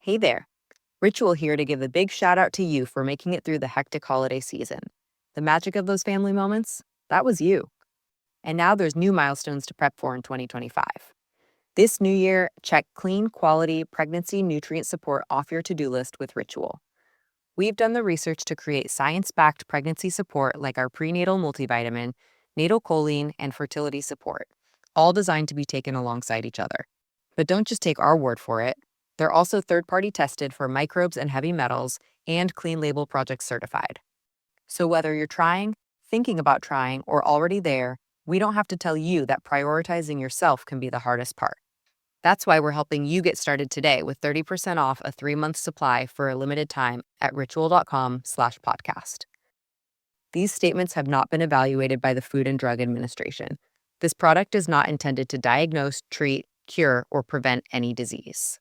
Hey there. Ritual here to give a big shout out to you for making it through the hectic holiday season. The magic of those family moments, that was you. And now there's new milestones to prep for in 2025. This new year, check clean, quality pregnancy nutrient support off your to-do list with Ritual. We've done the research to create science-backed pregnancy support like our prenatal multivitamin, natal choline, and fertility support, all designed to be taken alongside each other. But don't just take our word for it. They're also third-party tested for microbes and heavy metals and Clean Label Project certified. So whether you're trying, thinking about trying, or already there, we don't have to tell you that prioritizing yourself can be the hardest part. That's why we're helping you get started today with 30% off a 3-month supply for a limited time at ritual.com/podcast. These statements have not been evaluated by the Food and Drug Administration. This product is not intended to diagnose, treat, cure, or prevent any disease.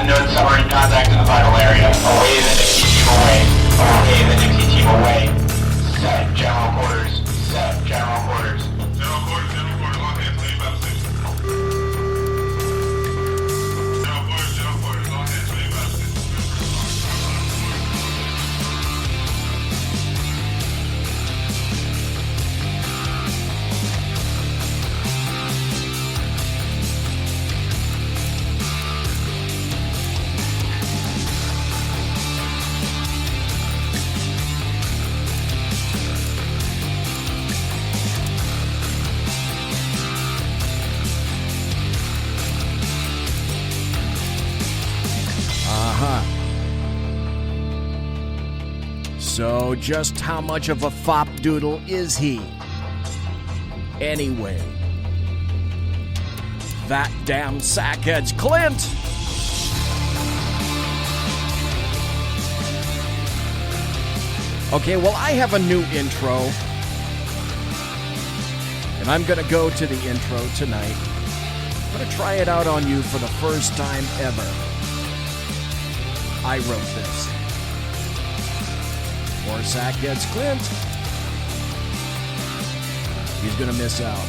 Unknown submarine contact in the vital area. Away the Nixie team away. Away the Nixie team away. Set general quarters. Set general quarters. General quarters, long hands, leave out station. General quarters, long hands, leave out station. So just how much of a fop doodle is he? Anyway, that damn sackhead's Clint. Okay, well, I have a new intro, and I'm going to go to the intro tonight. I'm going to try it out on you for the first time ever. I wrote this. Or sackhead's Clint. He's going to miss out.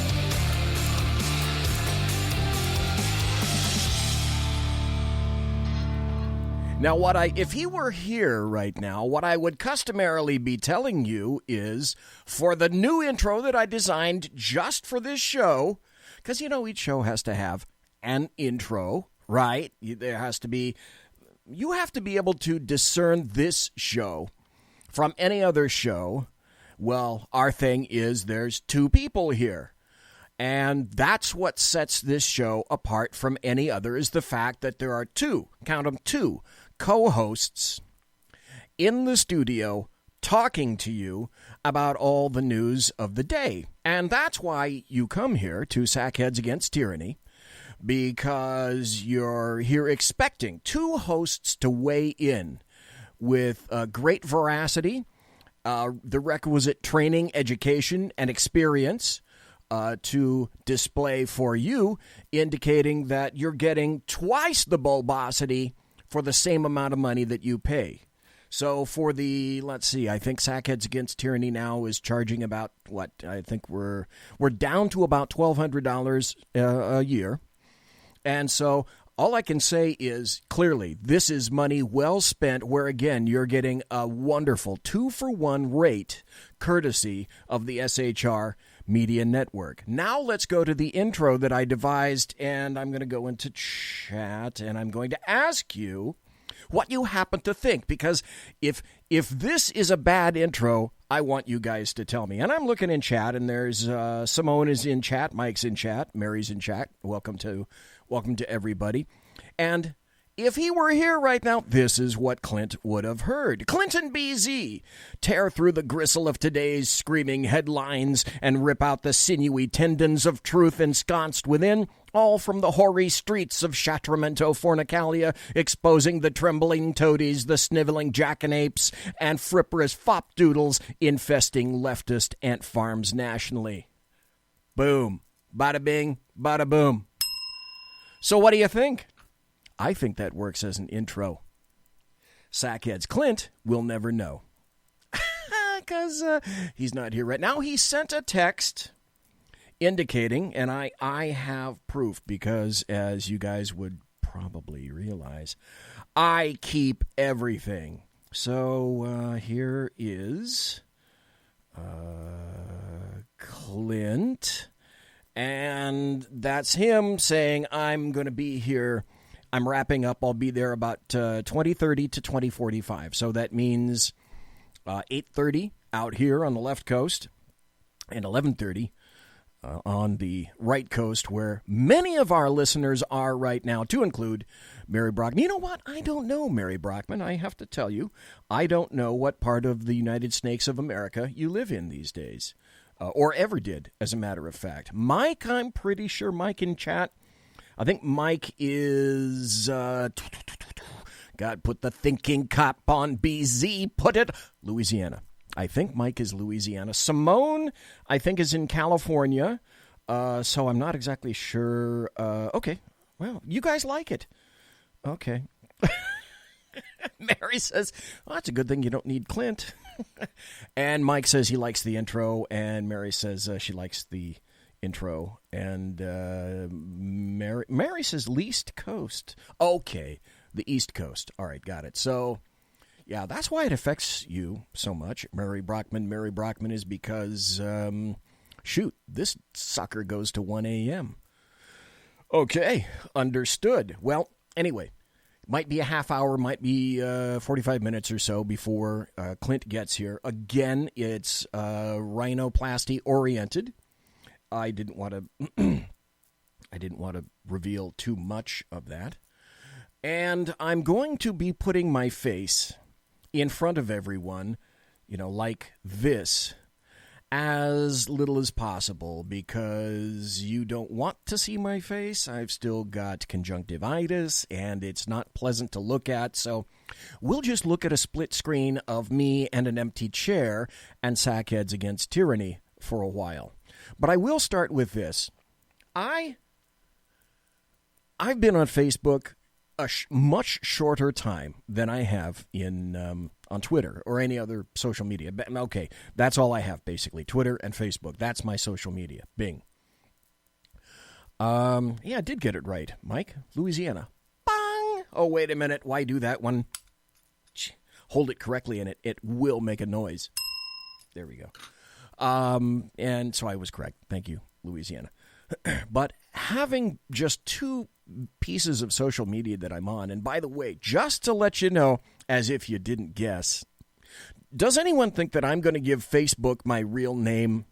Now, if he were here right now, what I would customarily be telling you is for the new intro that I designed just for this show, because, each show has to have an intro, right? You have to be able to discern this show from any other show. Well, our thing is there's two people here. And that's what sets this show apart from any other, is the fact that there are two co-hosts in the studio talking to you about all the news of the day. And that's why you come here to Sackheads Against Tyranny, because you're here expecting two hosts to weigh in with great veracity, the requisite training, education, and experience to display for you, indicating that you're getting twice the bulbosity for the same amount of money that you pay. So for I think Sackheads Against Tyranny now is charging about, I think we're down to about $1,200 a year. And so all I can say is, clearly, this is money well spent, where, again, you're getting a wonderful 2-for-1 rate courtesy of the SHR Media Network. Now let's go to the intro that I devised, and I'm going to go into chat, and I'm going to ask you what you happen to think, because if this is a bad intro, I want you guys to tell me. And I'm looking in chat, and there's Simone is in chat, Mike's in chat, Mary's in chat. Welcome to everybody. And If he were here right now, this is what Clint would have heard. Clint and BZ tear through the gristle of today's screaming headlines and rip out the sinewy tendons of truth ensconced within, all from the hoary streets of Sacramento Fornicalia, exposing the trembling toadies, the sniveling jackanapes, and fripperous fopdoodles infesting leftist ant farms nationally. Boom. Bada bing, bada boom. So what do you think? I think that works as an intro. Sackheads Clint will never know. Because he's not here right now. He sent a text indicating, and I have proof because, as you guys would probably realize, I keep everything. So here is Clint, and that's him saying, I'm going to be here. I'm wrapping up. I'll be there about 20:30 to 20:45. So that means 8:30 out here on the left coast and 11:30 on the right coast, where many of our listeners are right now, to include Mary Brockman. You know what? I don't know, Mary Brockman. I have to tell you, I don't know what part of the United Snakes of America you live in these days, or ever did, as a matter of fact. Mike, I'm pretty sure Mike in chat. I think Mike is, God, put the thinking cap on BZ, put it, Louisiana. I think Mike is Louisiana. Simone, I think, is in California, so I'm not exactly sure. Okay, well, you guys like it. Okay. Mary says, well, that's a good thing you don't need Clint. And Mike says he likes the intro, and Mary says she likes the intro, and Mary says least coast. Okay, the East Coast. All right, got it. So, yeah, that's why it affects you so much, Mary Brockman. Mary Brockman is because, shoot, this sucker goes to 1 a.m. Okay, understood. Well, anyway, might be a half hour, might be 45 minutes or so before Clint gets here. Again, it's rhinoplasty oriented. I didn't want to reveal too much of that. And I'm going to be putting my face in front of everyone, like this, as little as possible, because you don't want to see my face. I've still got conjunctivitis, and it's not pleasant to look at, so we'll just look at a split screen of me and an empty chair and Sackheads Against Tyranny for a while. But I will start with this. I've been on Facebook a much shorter time than I have in on Twitter or any other social media. Okay, that's all I have, basically. Twitter and Facebook. That's my social media. Bing. Yeah, I did get it right, Mike. Louisiana. Bang! Oh, wait a minute. Why do that one? Hold it correctly, and it will make a noise. There we go. And so I was correct. Thank you, Louisiana. But having just two pieces of social media that I'm on, and by the way, just to let you know, as if you didn't guess, does anyone think that I'm going to give Facebook my real name,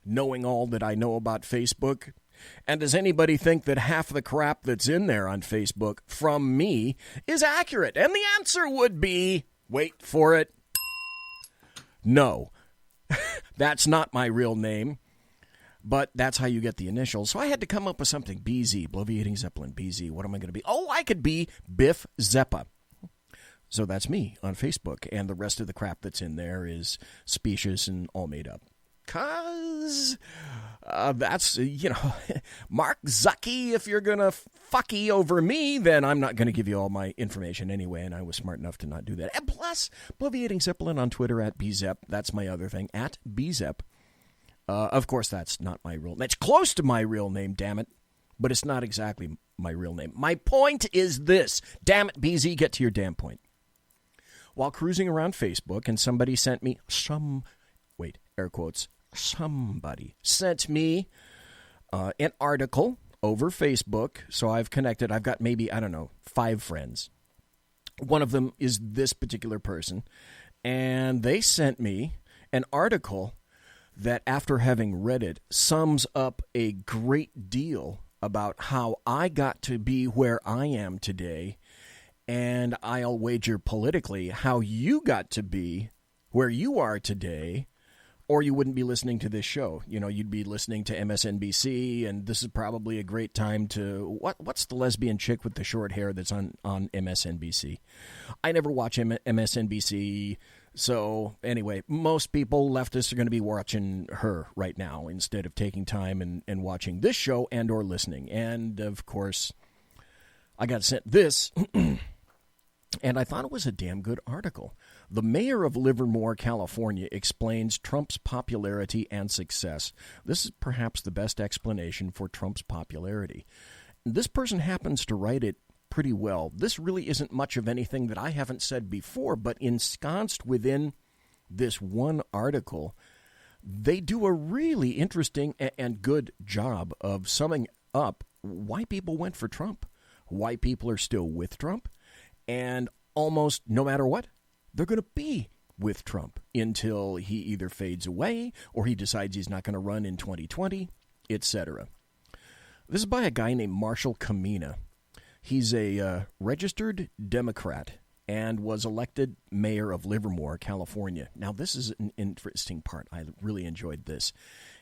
knowing all that I know about Facebook? And does anybody think that half the crap that's in there on Facebook from me is accurate? And the answer would be, wait for it, no. That's not my real name, but that's how you get the initials. So I had to come up with something. BZ, Bloviating Zeppelin, BZ. What am I going to be? Oh, I could be Biff Zeppa. So that's me on Facebook, and the rest of the crap that's in there is specious and all made up. Because that's, Mark Zucky, if you're going to fucky over me, then I'm not going to give you all my information anyway, and I was smart enough to not do that. And plus, Bloviating Zeppelin on Twitter at BZep. That's my other thing, at BZep. Of course, that's not my real name. It's close to my real name, damn it, but it's not exactly my real name. My point is this. Damn it, BZ, get to your damn point. While cruising around Facebook, and somebody sent me air quotes, somebody sent me an article over Facebook, so I've connected. I've got maybe, 5 friends. One of them is this particular person, and they sent me an article that, after having read it, sums up a great deal about how I got to be where I am today And I'll wager politically how you got to be where you are today, or you wouldn't be listening to this show. You know, you'd be listening to MSNBC, and this is probably a great time to... What's the lesbian chick with the short hair that's on MSNBC? I never watch MSNBC, so anyway, most people, leftists, are going to be watching her right now instead of taking time and watching this show and or listening. And, of course, I got sent this... And I thought it was a damn good article. The mayor of Livermore, California, explains Trump's popularity and success. This is perhaps the best explanation for Trump's popularity. This person happens to write it pretty well. This really isn't much of anything that I haven't said before, but ensconced within this one article, they do a really interesting and good job of summing up why people went for Trump, why people are still with Trump, and almost no matter what, they're going to be with Trump until he either fades away or he decides he's not going to run in 2020, etc. This is by a guy named Marshall Kamina. He's a registered Democrat and was elected mayor of Livermore, California. Now, this is an interesting part. I really enjoyed this.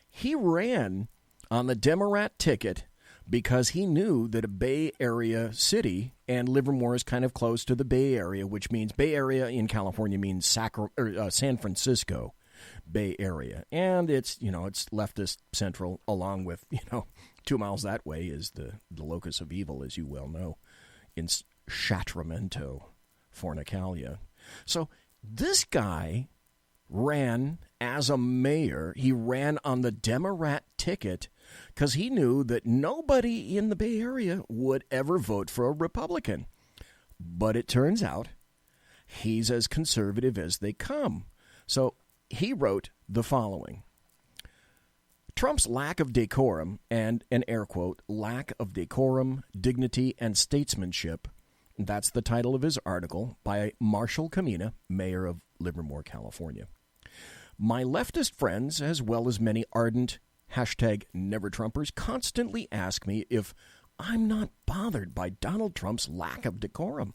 He ran on the Democrat ticket because he knew that a Bay Area city, and Livermore is kind of close to the Bay Area, which means Bay Area in California means San Francisco Bay Area. And it's, it's leftist central, along with, 2 miles that way is the locus of evil, as you well know, in Sacramento, Fornicalia. So this guy ran as a mayor. He ran on the Democrat ticket because he knew that nobody in the Bay Area would ever vote for a Republican. But it turns out he's as conservative as they come. So he wrote the following. Trump's lack of decorum, and an air quote, lack of decorum, dignity, and statesmanship, that's the title of his article by Marshall Kamina, mayor of Livermore, California. My leftist friends, as well as many ardent #NeverTrumpers, constantly ask me if I'm not bothered by Donald Trump's lack of decorum.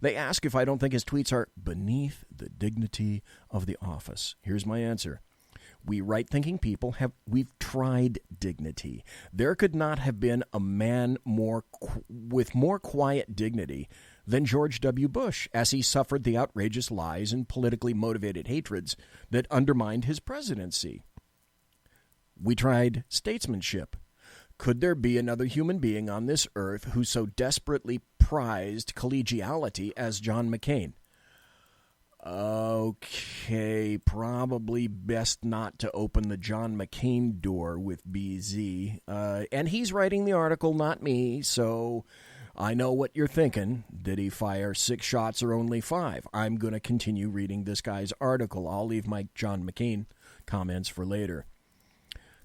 They ask if I don't think his tweets are beneath the dignity of the office. Here's my answer. We right-thinking people we've tried dignity. There could not have been a man with more quiet dignity than George W. Bush, as he suffered the outrageous lies and politically motivated hatreds that undermined his presidency. We tried statesmanship. Could there be another human being on this earth who so desperately prized collegiality as John McCain? Okay, probably best not to open the John McCain door with BZ. And he's writing the article, not me, so I know what you're thinking. Did he fire 6 shots or only 5? I'm going to continue reading this guy's article. I'll leave my John McCain comments for later.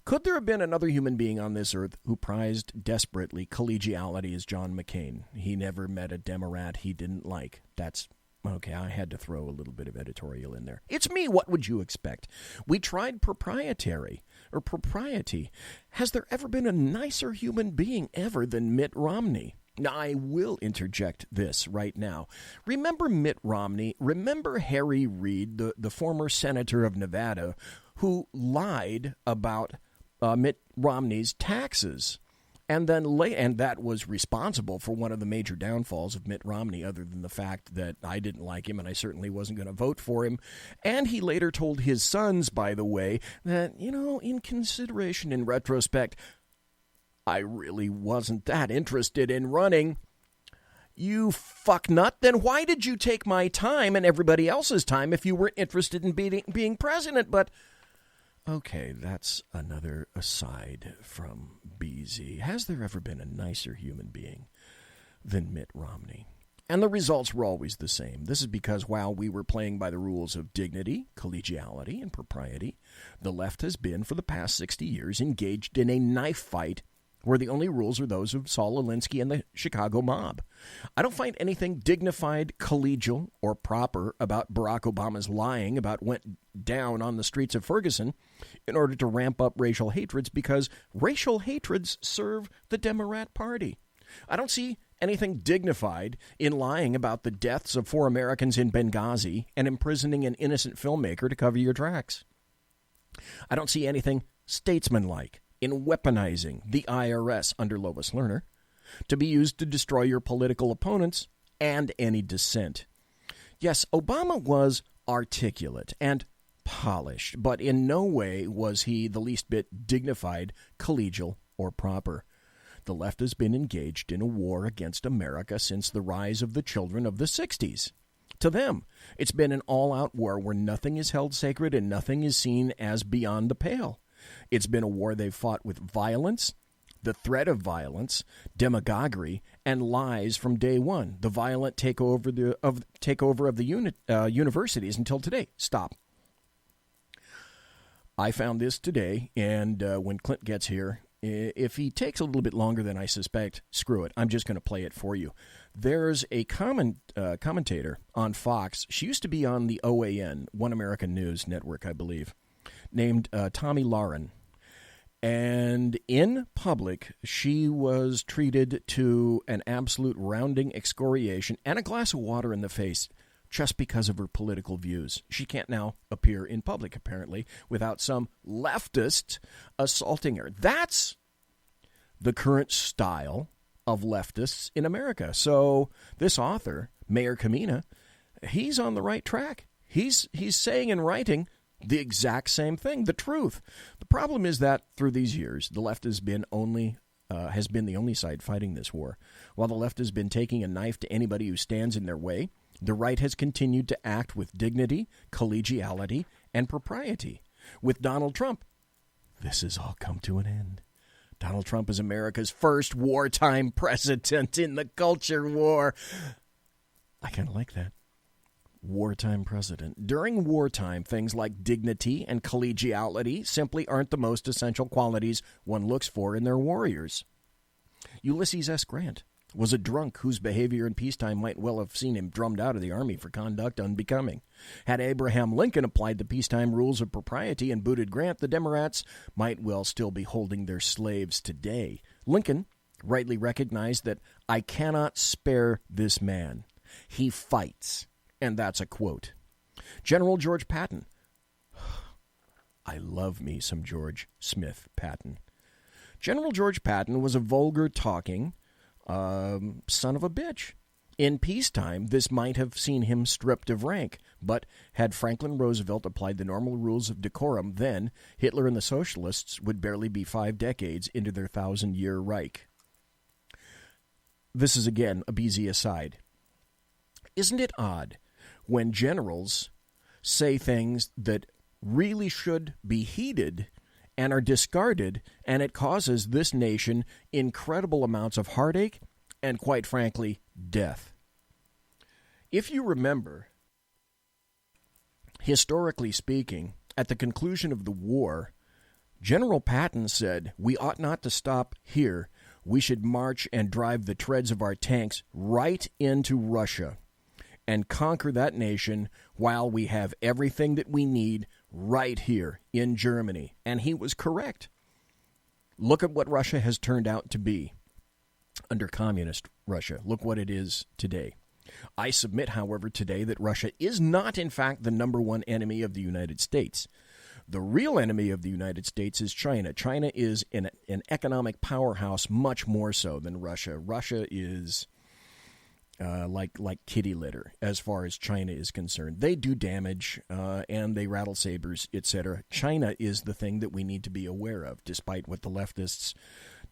Could there have been another human being on this earth who prized desperately collegiality as John McCain? He never met a Democrat he didn't like. That's okay, I had to throw a little bit of editorial in there. It's me. What would you expect? We tried propriety. Has there ever been a nicer human being ever than Mitt Romney? Now, I will interject this right now. Remember Mitt Romney? Remember Harry Reid, the former senator of Nevada, who lied about Mitt Romney's taxes? And that was responsible for one of the major downfalls of Mitt Romney, other than the fact that I didn't like him and I certainly wasn't going to vote for him. And he later told his sons, by the way, that, in consideration, in retrospect, I really wasn't that interested in running. You fucknut, then why did you take my time and everybody else's time if you were interested in being president? But okay, that's another aside from BZ. Has there ever been a nicer human being than Mitt Romney? And the results were always the same. This is because while we were playing by the rules of dignity, collegiality, and propriety, the left has been, for the past 60 years, engaged in a knife fight where the only rules are those of Saul Alinsky and the Chicago mob. I don't find anything dignified, collegial, or proper about Barack Obama's lying about what went down on the streets of Ferguson in order to ramp up racial hatreds, because racial hatreds serve the Democrat Party. I don't see anything dignified in lying about the deaths of 4 Americans in Benghazi and imprisoning an innocent filmmaker to cover your tracks. I don't see anything statesmanlike in weaponizing the IRS under Lois Lerner to be used to destroy your political opponents and any dissent. Yes, Obama was articulate and polished, but in no way was he the least bit dignified, collegial, or proper. The left has been engaged in a war against America since the rise of the children of the 60s. To them, it's been an all-out war where nothing is held sacred and nothing is seen as beyond the pale. It's been a war they've fought with violence, the threat of violence, demagoguery, and lies from day one. The violent takeover of the universities until today. Stop. I found this today, and when Clint gets here, if he takes a little bit longer than I suspect, screw it. I'm just going to play it for you. There's a commentator on Fox. She used to be on the OAN, One American News Network, I believe, named Tommy Lauren. And in public, she was treated to an absolute rounding excoriation and a glass of water in the face just because of her political views. She can't now appear in public, apparently, without some leftist assaulting her. That's the current style of leftists in America. So this author, Mayor Kamina, he's on the right track. He's saying and writing the exact same thing, the truth. The problem is that through these years, the left has been the only side fighting this war. While the left has been taking a knife to anybody who stands in their way, the right has continued to act with dignity, collegiality, and propriety. With Donald Trump, this has all come to an end. Donald Trump is America's first wartime president in the culture war. I kind of like that. Wartime president. During wartime, things like dignity and collegiality simply aren't the most essential qualities one looks for in their warriors. Ulysses S. Grant was a drunk whose behavior in peacetime might well have seen him drummed out of the Army for conduct unbecoming. Had Abraham Lincoln applied the peacetime rules of propriety and booted Grant, the Democrats might well still be holding their slaves today. Lincoln rightly recognized that I cannot spare this man. He fights. And that's a quote. General George Patton. I love me some George Smith Patton. General George Patton was a vulgar-talking son of a bitch. In peacetime, this might have seen him stripped of rank, but had Franklin Roosevelt applied the normal rules of decorum, then Hitler and the socialists would barely be 5 decades into their 1,000-year Reich. This is, again, a BZ aside. Isn't it odd when generals say things that really should be heeded and are discarded, and it causes this nation incredible amounts of heartache and, quite frankly, death? If you remember, historically speaking, at the conclusion of the war, General Patton said, "We ought not to stop here. We should march and drive the treads of our tanks right into Russia and conquer that nation while we have everything that we need right here in Germany." And he was correct. Look at what Russia has turned out to be under communist Russia. Look what it is today. I submit, however, today that Russia is not, in fact, the number one enemy of the United States. The real enemy of the United States is China. China is an economic powerhouse much more so than Russia. Russia is like kitty litter as far as China is concerned. They do damage and they rattle sabers, etc. China is the thing that we need to be aware of, despite what the leftists,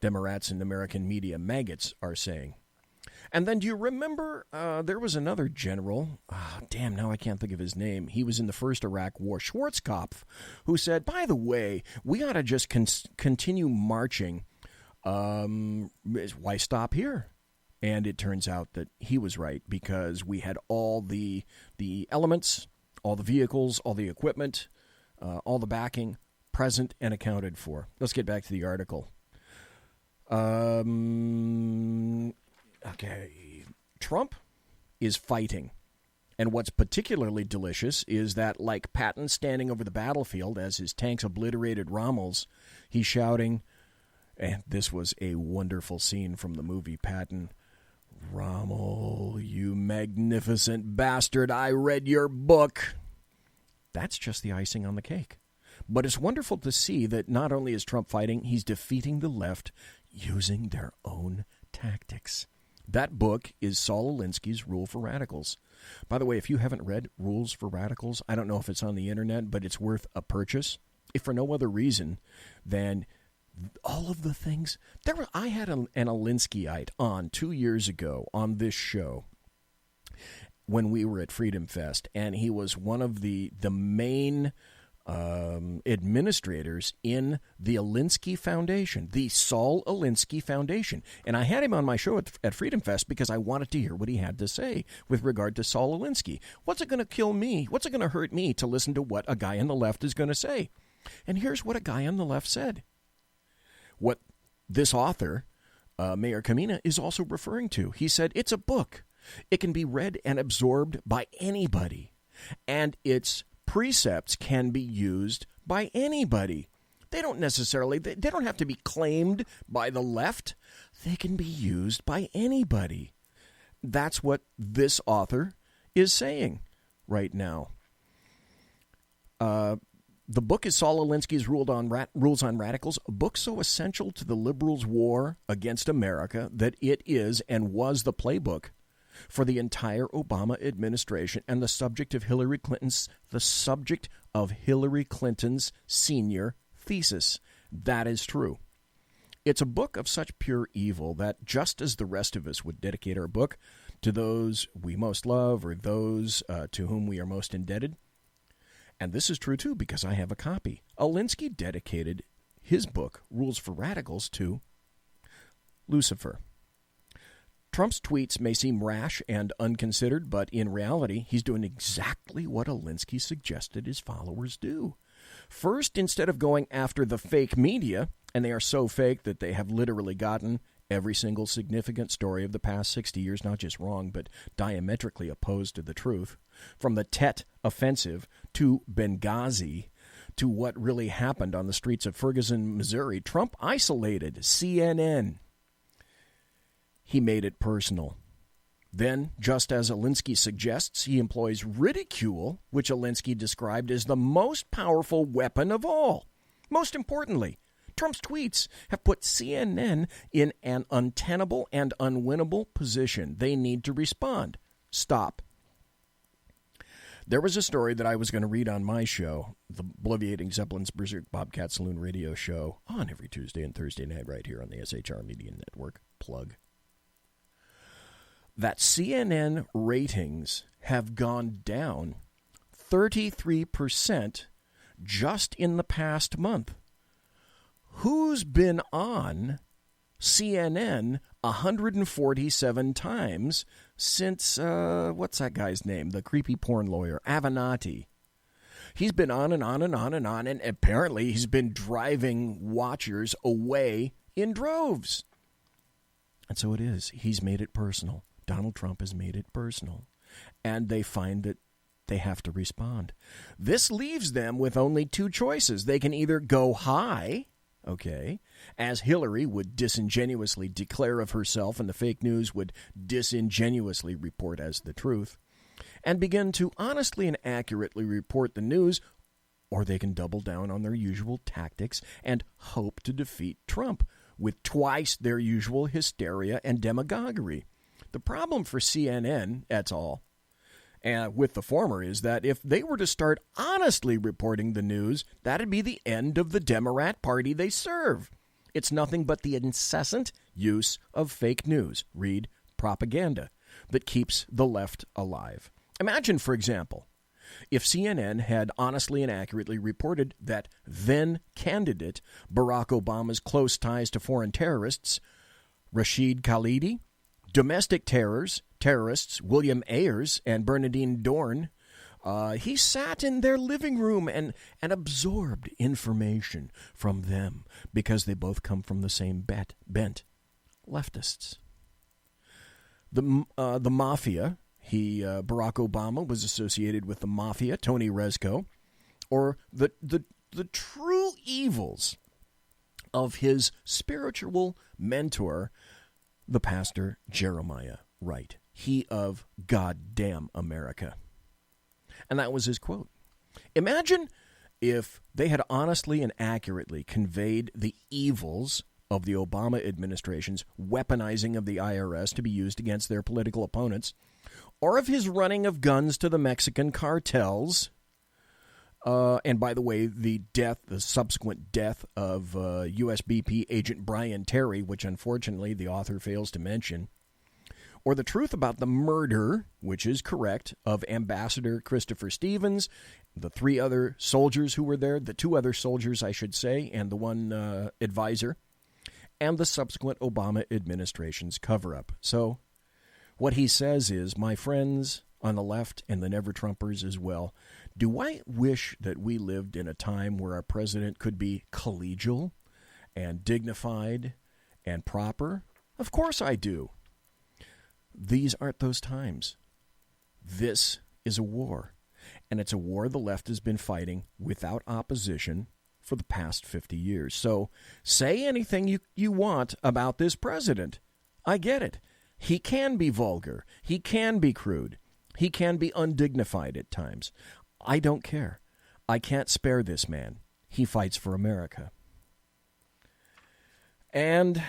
Democrats, and American media maggots are saying. And then do you remember there was another general, now I can't think of his name. He was in the first Iraq War, Schwarzkopf, who said, by the way, we ought to just continue marching. Why stop here? And it turns out that he was right, because we had all the elements, all the vehicles, all the equipment, all the backing present and accounted for. Let's get back to the article. Okay, Trump is fighting. And what's particularly delicious is that, like Patton standing over the battlefield as his tanks obliterated Rommel's, he's shouting, and this was a wonderful scene from the movie Patton, Rommel, you magnificent bastard, I read your book. That's just the icing on the cake. But it's wonderful to see that not only is Trump fighting, he's defeating the left using their own tactics. That book is Saul Alinsky's Rule for Radicals. By the way, if you haven't read Rules for Radicals, I don't know if it's on the internet, but it's worth a purchase, if for no other reason than all of the things. I had an Alinskyite on 2 years ago on this show when we were at Freedom Fest, and he was one of the main administrators in the Alinsky Foundation, the Saul Alinsky Foundation. And I had him on my show at Freedom Fest because I wanted to hear what he had to say with regard to Saul Alinsky. What's it going to kill me? What's it going to hurt me to listen to what a guy on the left is going to say? And here's what a guy on the left said. What this author, Mayor Kamina, is also referring to. He said, it's a book. It can be read and absorbed by anybody. And its precepts can be used by anybody. They don't have to be claimed by the left. They can be used by anybody. That's what this author is saying right now. The book is Saul Alinsky's Rules on Radicals, a book so essential to the liberals' war against America that it is and was the playbook for the entire Obama administration and the subject of Hillary Clinton's senior thesis. That is true. It's a book of such pure evil that just as the rest of us would dedicate our book to those we most love or those to whom we are most indebted, and this is true, too, because I have a copy. Alinsky dedicated his book, Rules for Radicals, to Lucifer. Trump's tweets may seem rash and unconsidered, but in reality, he's doing exactly what Alinsky suggested his followers do. First, instead of going after the fake media, and they are so fake that they have literally gotten every single significant story of the past 60 years, not just wrong, but diametrically opposed to the truth, from the Tet offensive to Benghazi to what really happened on the streets of Ferguson, Missouri, Trump isolated CNN. He made it personal. Then, just as Alinsky suggests, he employs ridicule, which Alinsky described as the most powerful weapon of all. Most importantly, Trump's tweets have put CNN in an untenable and unwinnable position. They need to respond. Stop. There was a story that I was going to read on my show, the Bloviating Zeppelin's Berserk Bobcat Saloon radio show, on every Tuesday and Thursday night right here on the SHR Media Network. Plug. That CNN ratings have gone down 33% just in the past month. Who's been on CNN 147 times since, what's that guy's name? The creepy porn lawyer, Avenatti. He's been on and on and on and on, and apparently he's been driving watchers away in droves. And so it is. He's made it personal. Donald Trump has made it personal. And they find that they have to respond. This leaves them with only two choices. They can either go high, okay, as Hillary would disingenuously declare of herself and the fake news would disingenuously report as the truth, and begin to honestly and accurately report the news, or they can double down on their usual tactics and hope to defeat Trump with twice their usual hysteria and demagoguery. The problem for CNN, et al., and with the former, is that if they were to start honestly reporting the news, that'd be the end of the Democrat Party they serve. It's nothing but the incessant use of fake news, read propaganda, that keeps the left alive. Imagine, for example, if CNN had honestly and accurately reported that then-candidate Barack Obama's close ties to foreign terrorists, Rashid Khalidi, domestic terrorists William Ayers and Bernardine Dorn, he sat in their living room and absorbed information from them because they both come from the same bent, leftists. The mafia, Barack Obama was associated with the mafia, Tony Rezko, or the true evils of his spiritual mentor, the pastor Jeremiah right. He of goddamn America. And that was his quote. Imagine if they had honestly and accurately conveyed the evils of the Obama administration's weaponizing of the IRS to be used against their political opponents, or of his running of guns to the Mexican cartels. And by the way, the subsequent death of USBP agent Brian Terry, which unfortunately the author fails to mention, or the truth about the murder, which is correct, of Ambassador Christopher Stevens, the 3 other soldiers who were there, the 2 other soldiers, I should say, and the 1 advisor, and the subsequent Obama administration's cover-up. So what he says is, my friends on the left and the never-Trumpers as well, do I wish that we lived in a time where our president could be collegial and dignified and proper? Of course I do. These aren't those times. This is a war, and it's a war the left has been fighting without opposition for the past 50 years. So say anything you want about this president. I get it. He can be vulgar. He can be crude. He can be undignified at times. I don't care. I can't spare this man. He fights for America. And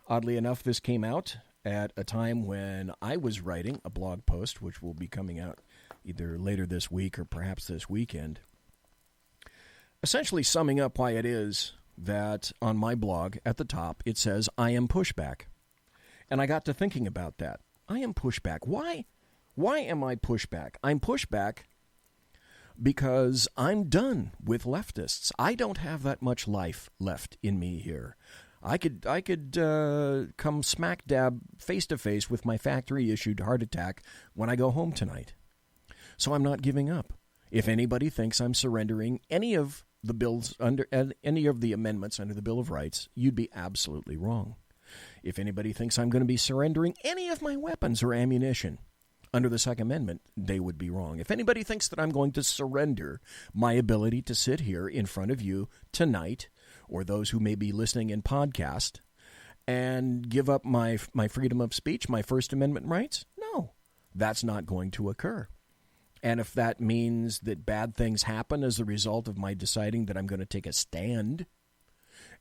oddly enough, this came out at a time when I was writing a blog post, which will be coming out either later this week or perhaps this weekend, essentially summing up why it is that on my blog at the top it says, I am pushback. And I got to thinking about that. I am pushback. Why am I pushback? I'm pushback because I'm done with leftists. I don't have that much life left in me here. I could come smack dab face to face with my factory issued heart attack when I go home tonight. So I'm not giving up. If anybody thinks I'm surrendering any of the bills under any of the amendments under the Bill of Rights, you'd be absolutely wrong. If anybody thinks I'm going to be surrendering any of my weapons or ammunition under the Second Amendment, they would be wrong. If anybody thinks that I'm going to surrender my ability to sit here in front of you tonight, or those who may be listening in podcast, and give up my freedom of speech, my First Amendment rights, no, that's not going to occur. And if that means that bad things happen as a result of my deciding that I'm going to take a stand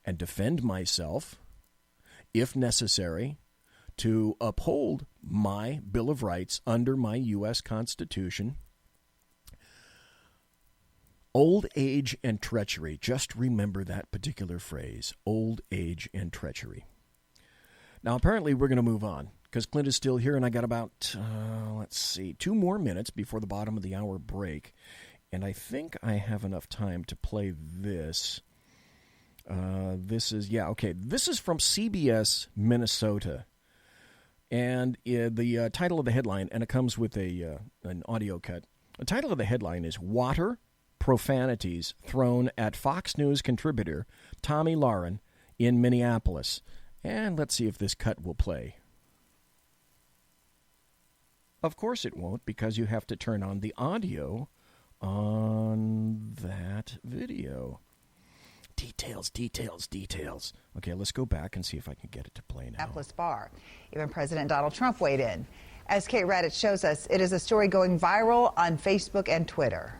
and defend myself, if necessary, to uphold my Bill of Rights under my U.S. Constitution, old age and treachery. Just remember that particular phrase, old age and treachery. Now, apparently, we're going to move on because Clint is still here, and I got about, 2 more minutes before the bottom of the hour break. And I think I have enough time to play this. This is from CBS, Minnesota. And the title of the headline, and it comes with an audio cut. The title of the headline is Water Profanities Thrown at Fox News Contributor Tomi Lahren in Minneapolis. And let's see if this cut will play. Of course it won't, because you have to turn on the audio on that video. Details. Okay, let's go back and see if I can get it to play now. Minneapolis bar. Even President Donald Trump weighed in. As Kate Radich shows us, it is a story going viral on Facebook and Twitter.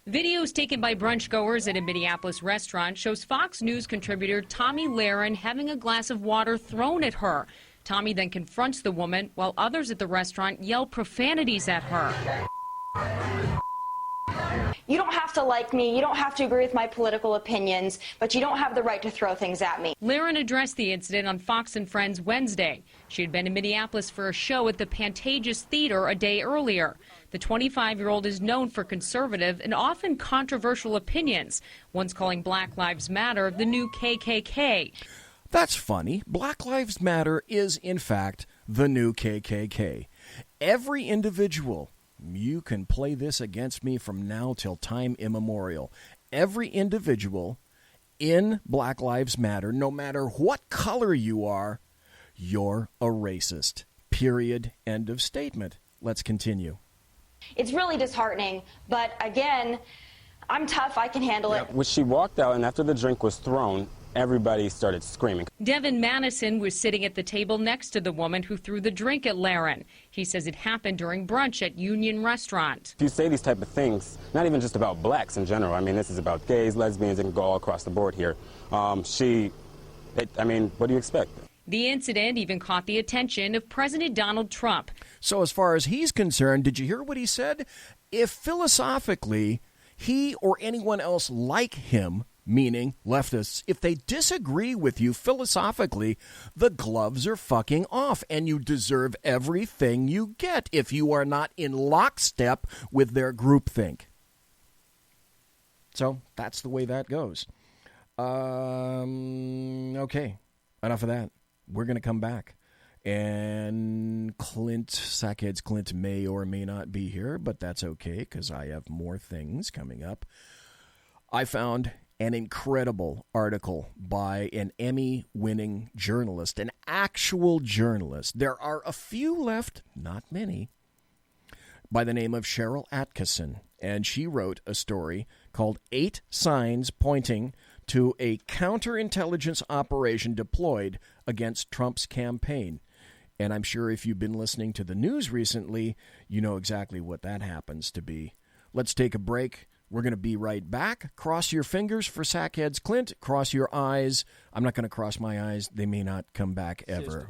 Videos taken by brunch goers at a Minneapolis restaurant shows Fox News contributor Tomi Lahren having a glass of water thrown at her. Tomi then confronts the woman while others at the restaurant yell profanities at her. You don't have to like me, you don't have to agree with my political opinions, but you don't have the right to throw things at me. Lahren addressed the incident on Fox and Friends Wednesday. She had been in Minneapolis for a show at the Pantages Theater a day earlier. The 25-year-old is known for conservative and often controversial opinions, once calling Black Lives Matter the new KKK. That's funny. Black Lives Matter is, in fact, the new KKK. Every individual, you can play this against me from now till time immemorial. Every individual in Black Lives Matter, no matter what color you are, you're a racist. Period. End of statement. Let's continue. It's really disheartening, but again, I'm tough, I can handle it. When she walked out and after the drink was thrown, everybody started screaming. Devin Madison was sitting at the table next to the woman who threw the drink at Laren. He says it happened during brunch at Union Restaurant. If you say these type of things, not even just about blacks in general, I mean, this is about gays, lesbians, it can go all across the board here. What do you expect? The incident even caught the attention of President Donald Trump. So as far as he's concerned, did you hear what he said? If philosophically he or anyone else like him, meaning leftists, if they disagree with you philosophically, the gloves are fucking off, and you deserve everything you get if you are not in lockstep with their groupthink. So that's the way that goes. Okay, enough of that. We're going to come back. And Sackhead's Clint may or may not be here, but that's okay because I have more things coming up. I found an incredible article by an Emmy-winning journalist, an actual journalist. There are a few left, not many, by the name of Cheryl Atkinson, and she wrote a story called 8 Signs Pointing to a Counterintelligence Operation Deployed Against Trump's Campaign. And I'm sure if you've been listening to the news recently, you know exactly what that happens to be. Let's take a break. We're going to be right back. Cross your fingers for Sackhead's Clint. Cross your eyes. I'm not going to cross my eyes. They may not come back ever.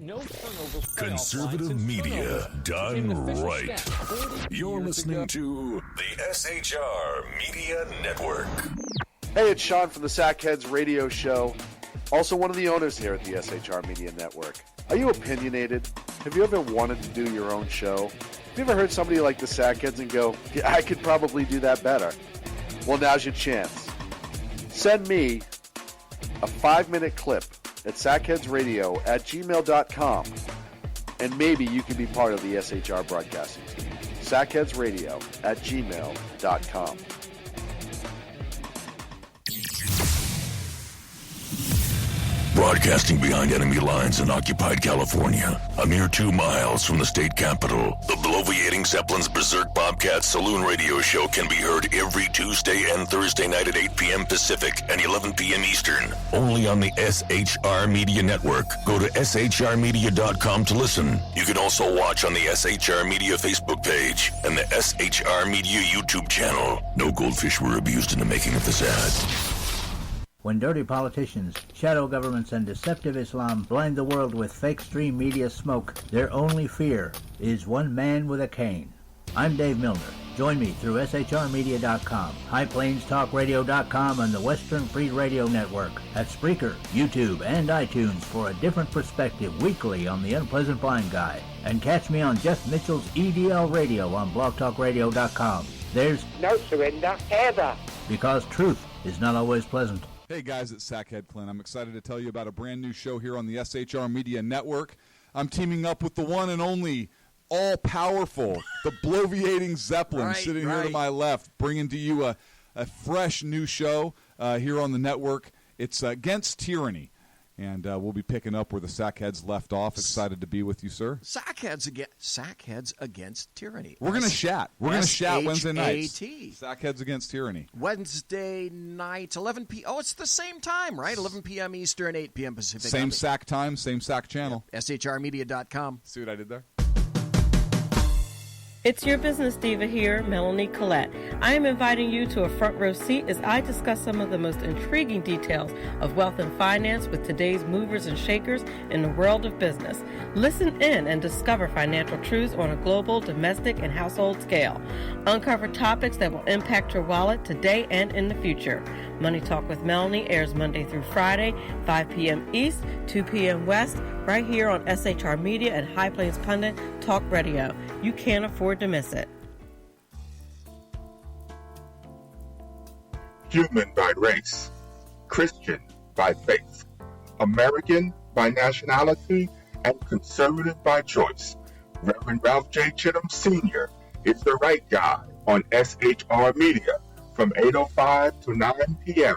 Conservative media done right. You're listening to the SHR Media Network. Hey, it's Sean from the Sackheads Radio Show. Also one of the owners here at the SHR Media Network. Are you opinionated? Have you ever wanted to do your own show? Have you ever heard somebody like the Sackheads and go, yeah, I could probably do that better? Well, now's your chance. Send me a 5-minute clip at sackheadsradio@gmail.com, and maybe you can be part of the SHR broadcasting team. sackheadsradio@gmail.com. Broadcasting behind enemy lines in occupied California, a mere 2 miles from the state capital, the bloviating Zeppelin's Berserk Bobcat Saloon Radio Show can be heard every Tuesday and Thursday night at 8 p.m. Pacific and 11 p.m. Eastern, only on the SHR Media Network. Go to shrmedia.com to listen. You can also watch on the SHR Media Facebook page and the SHR Media YouTube channel. No goldfish were abused in the making of this ad. When dirty politicians, shadow governments, and deceptive Islam blind the world with fake stream media smoke, their only fear is one man with a cane. I'm Dave Milner. Join me through shrmedia.com, highplains.talkradio.com, and the Western Free Radio Network at Spreaker, YouTube, and iTunes for a different perspective weekly on the Unpleasant Blind Guy. And catch me on Jeff Mitchell's EDL Radio on blogtalkradio.com. There's no surrender ever. Because truth is not always pleasant. Hey guys, it's Sackhead Clint. I'm excited to tell you about a brand new show here on the SHR Media Network. I'm teaming up with the one and only all-powerful, the bloviating Zeppelin sitting here to my left, bringing to you a fresh new show here on the network. It's Against Tyranny. And we'll be picking up where the Sackheads left off. Excited to be with you, sir. Sackheads Against Tyranny. We're going to chat. We're going to chat Wednesday nights. SHAT. Sackheads Against Tyranny. Wednesday night, 11 p.m. Oh, it's the same time, right? 11 p.m. Eastern, 8 p.m. Pacific. Same SAC time, same SAC channel. Yeah. SHRmedia.com. See what I did there? It's your business diva here, Melanie Collette. I am inviting you to a front row seat as I discuss some of the most intriguing details of wealth and finance with today's movers and shakers in the world of business. Listen in and discover financial truths on a global, domestic, and household scale. Uncover topics that will impact your wallet today and in the future. Money Talk with Melanie airs Monday through Friday, 5 p.m. East, 2 p.m. West, right here on SHR Media and High Plains Pundit Talk Radio. You can't afford to miss it. Human by race, Christian by faith, American by nationality, and conservative by choice. Reverend Ralph J. Chittum Sr. is the right guy on SHR Media from 8:05 to 9 p.m.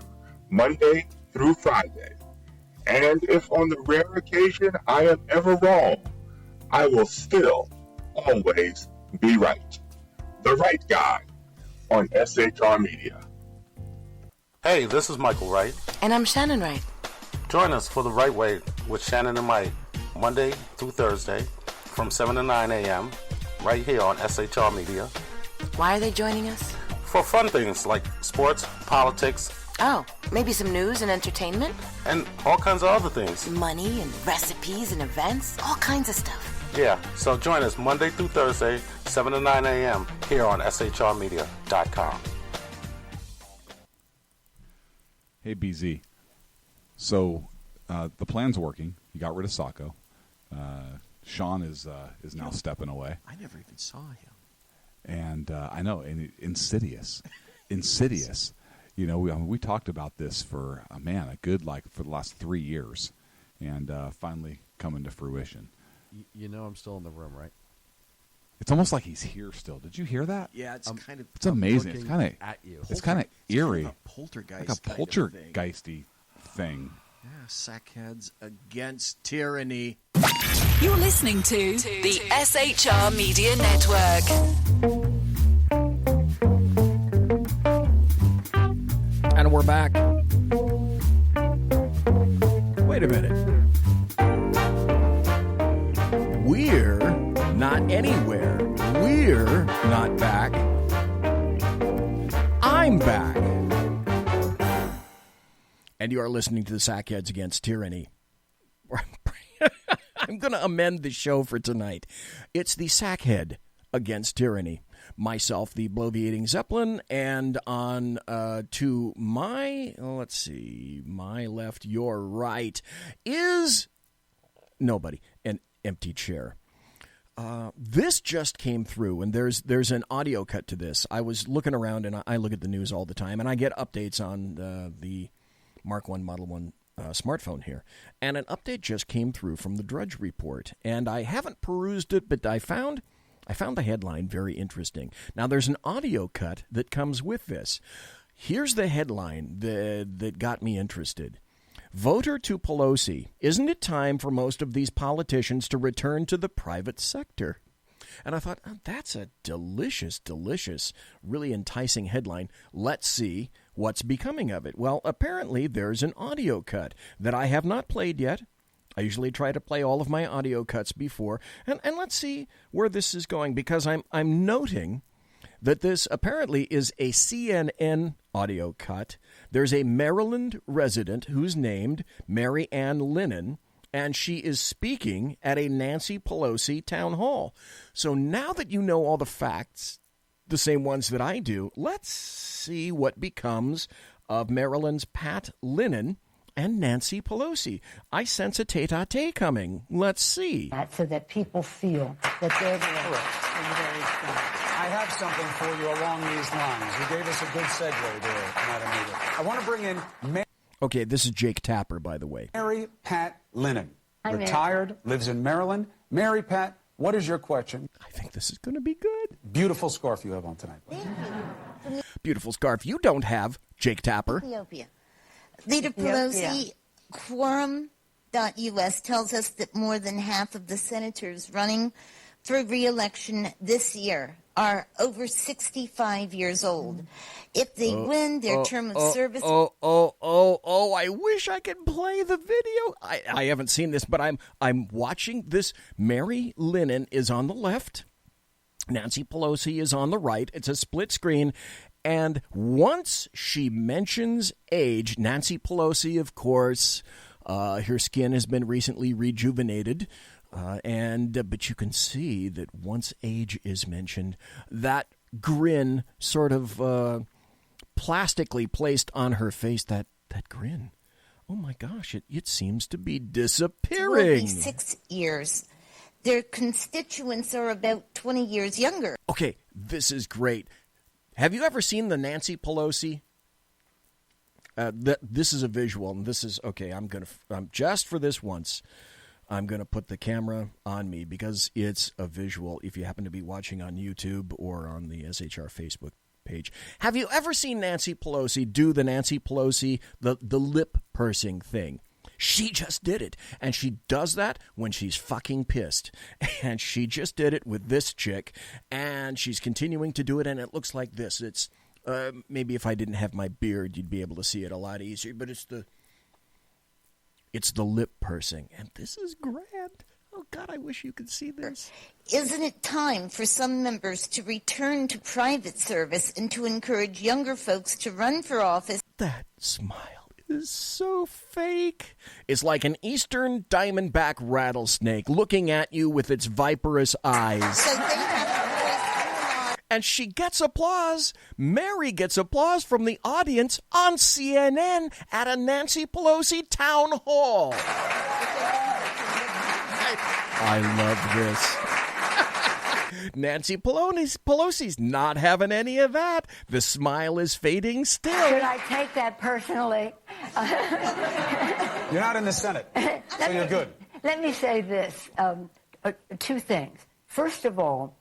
Monday through Friday. And if on the rare occasion I am ever wrong, I will still always be right. The right guy on SHR Media. Hey, this is Michael Wright. And I'm Shannon Wright. Join us for The Right Way with Shannon and Mike, Monday through Thursday from 7 to 9 a.m. right here on SHR Media. Why are they joining us? For fun things like sports, politics. Oh, maybe some news and entertainment? And all kinds of other things. Money and recipes and events, all kinds of stuff. Yeah, so join us Monday through Thursday, 7 to 9 a.m. here on shrmedia.com. Hey, BZ. So the plan's working. You got rid of Sacco. Sean is now stepping away. I never even saw him. And I know, and insidious. You know, we talked about this for a good for the last 3 years, and finally coming to fruition. You know, I'm still in the room, right? It's almost like he's here still. Did you hear that? Yeah, it's kind of. It's amazing. It's kind of at you. It's kind of eerie. Kind of a poltergeist. Like a poltergeisty thing. Yeah, Sackheads Against Tyranny. You're listening to the SHR Media Network. And we're back. Wait a minute. We're not anywhere. We're not back. I'm back. And you are listening to the Sackheads Against Tyranny. I'm going to amend the show for tonight. It's the Sackhead Against Tyranny. Myself, the Bloviating Zeppelin, and on to my, let's see, my left, your right, is nobody, an empty chair. This just came through, and there's an audio cut to this. I was looking around, and I look at the news all the time, and I get updates on the Mark 1 Model 1 smartphone here. And an update just came through from the Drudge Report, and I haven't perused it, but I found the headline very interesting. Now, there's an audio cut that comes with this. Here's the headline that got me interested. Voter to Pelosi, isn't it time for most of these politicians to return to the private sector? And I thought, oh, that's a delicious, really enticing headline. Let's see what's becoming of it. Well, apparently there's an audio cut that I have not played yet. I usually try to play all of my audio cuts before. And let's see where this is going, because I'm noting that this apparently is a CNN audio cut. There's a Maryland resident who's named Mary Ann Lennon, and she is speaking at a Nancy Pelosi town hall. So now that you know all the facts, the same ones that I do, let's see what becomes of Maryland's Pat Lennon and Nancy Pelosi. I sense a tete-a-tete coming. Let's see. So that people feel that they're there. I have something for you along these lines. You gave us a good segue there, Madam Leader. I want to bring in Okay, this is Jake Tapper, by the way. Mary Pat Lennon. Hi, retired, lives in Maryland. Mary Pat, what is your question? I think this is going to be good. Beautiful scarf you have on tonight. Beautiful scarf you don't have, Jake Tapper. Ethiopia. Leader Pelosi, quorum.us tells us that more than half of the senators running for re-election this year are over 65 years old. If they win their term of service... I wish I could play the video. I haven't seen this, but I'm watching this. Mary Lennon is on the left. Nancy Pelosi is on the right. It's a split screen. And once she mentions age, Nancy Pelosi, of course, her skin has been recently rejuvenated. But you can see that once age is mentioned, that grin sort of plastically placed on her face, that grin. Oh my gosh, it seems to be disappearing. 6 years. Their constituents are about 20 years younger. Okay, this is great. Have you ever seen the Nancy Pelosi? This is a visual, and this is, okay, I'm just for this once, I'm going to put the camera on me because it's a visual if you happen to be watching on YouTube or on the SHR Facebook page. Have you ever seen Nancy Pelosi do the Nancy Pelosi, the lip pursing thing? She just did it, and she does that when she's fucking pissed. And she just did it with this chick, and she's continuing to do it, and it looks like this. It's maybe if I didn't have my beard, you'd be able to see it a lot easier, but It's the lip pursing. And this is grand. Oh, God, I wish you could see this. Isn't it time for some members to return to private service and to encourage younger folks to run for office? That smile is so fake. It's like an eastern diamondback rattlesnake looking at you with its viperous eyes. So they have and she gets applause. Mary gets applause from the audience on CNN at a Nancy Pelosi town hall. I love this. Nancy Pelosi's not having any of that. The smile is fading still. Should I take that personally? You're not in the Senate, so you're good. Let me say this. Two things. First of all,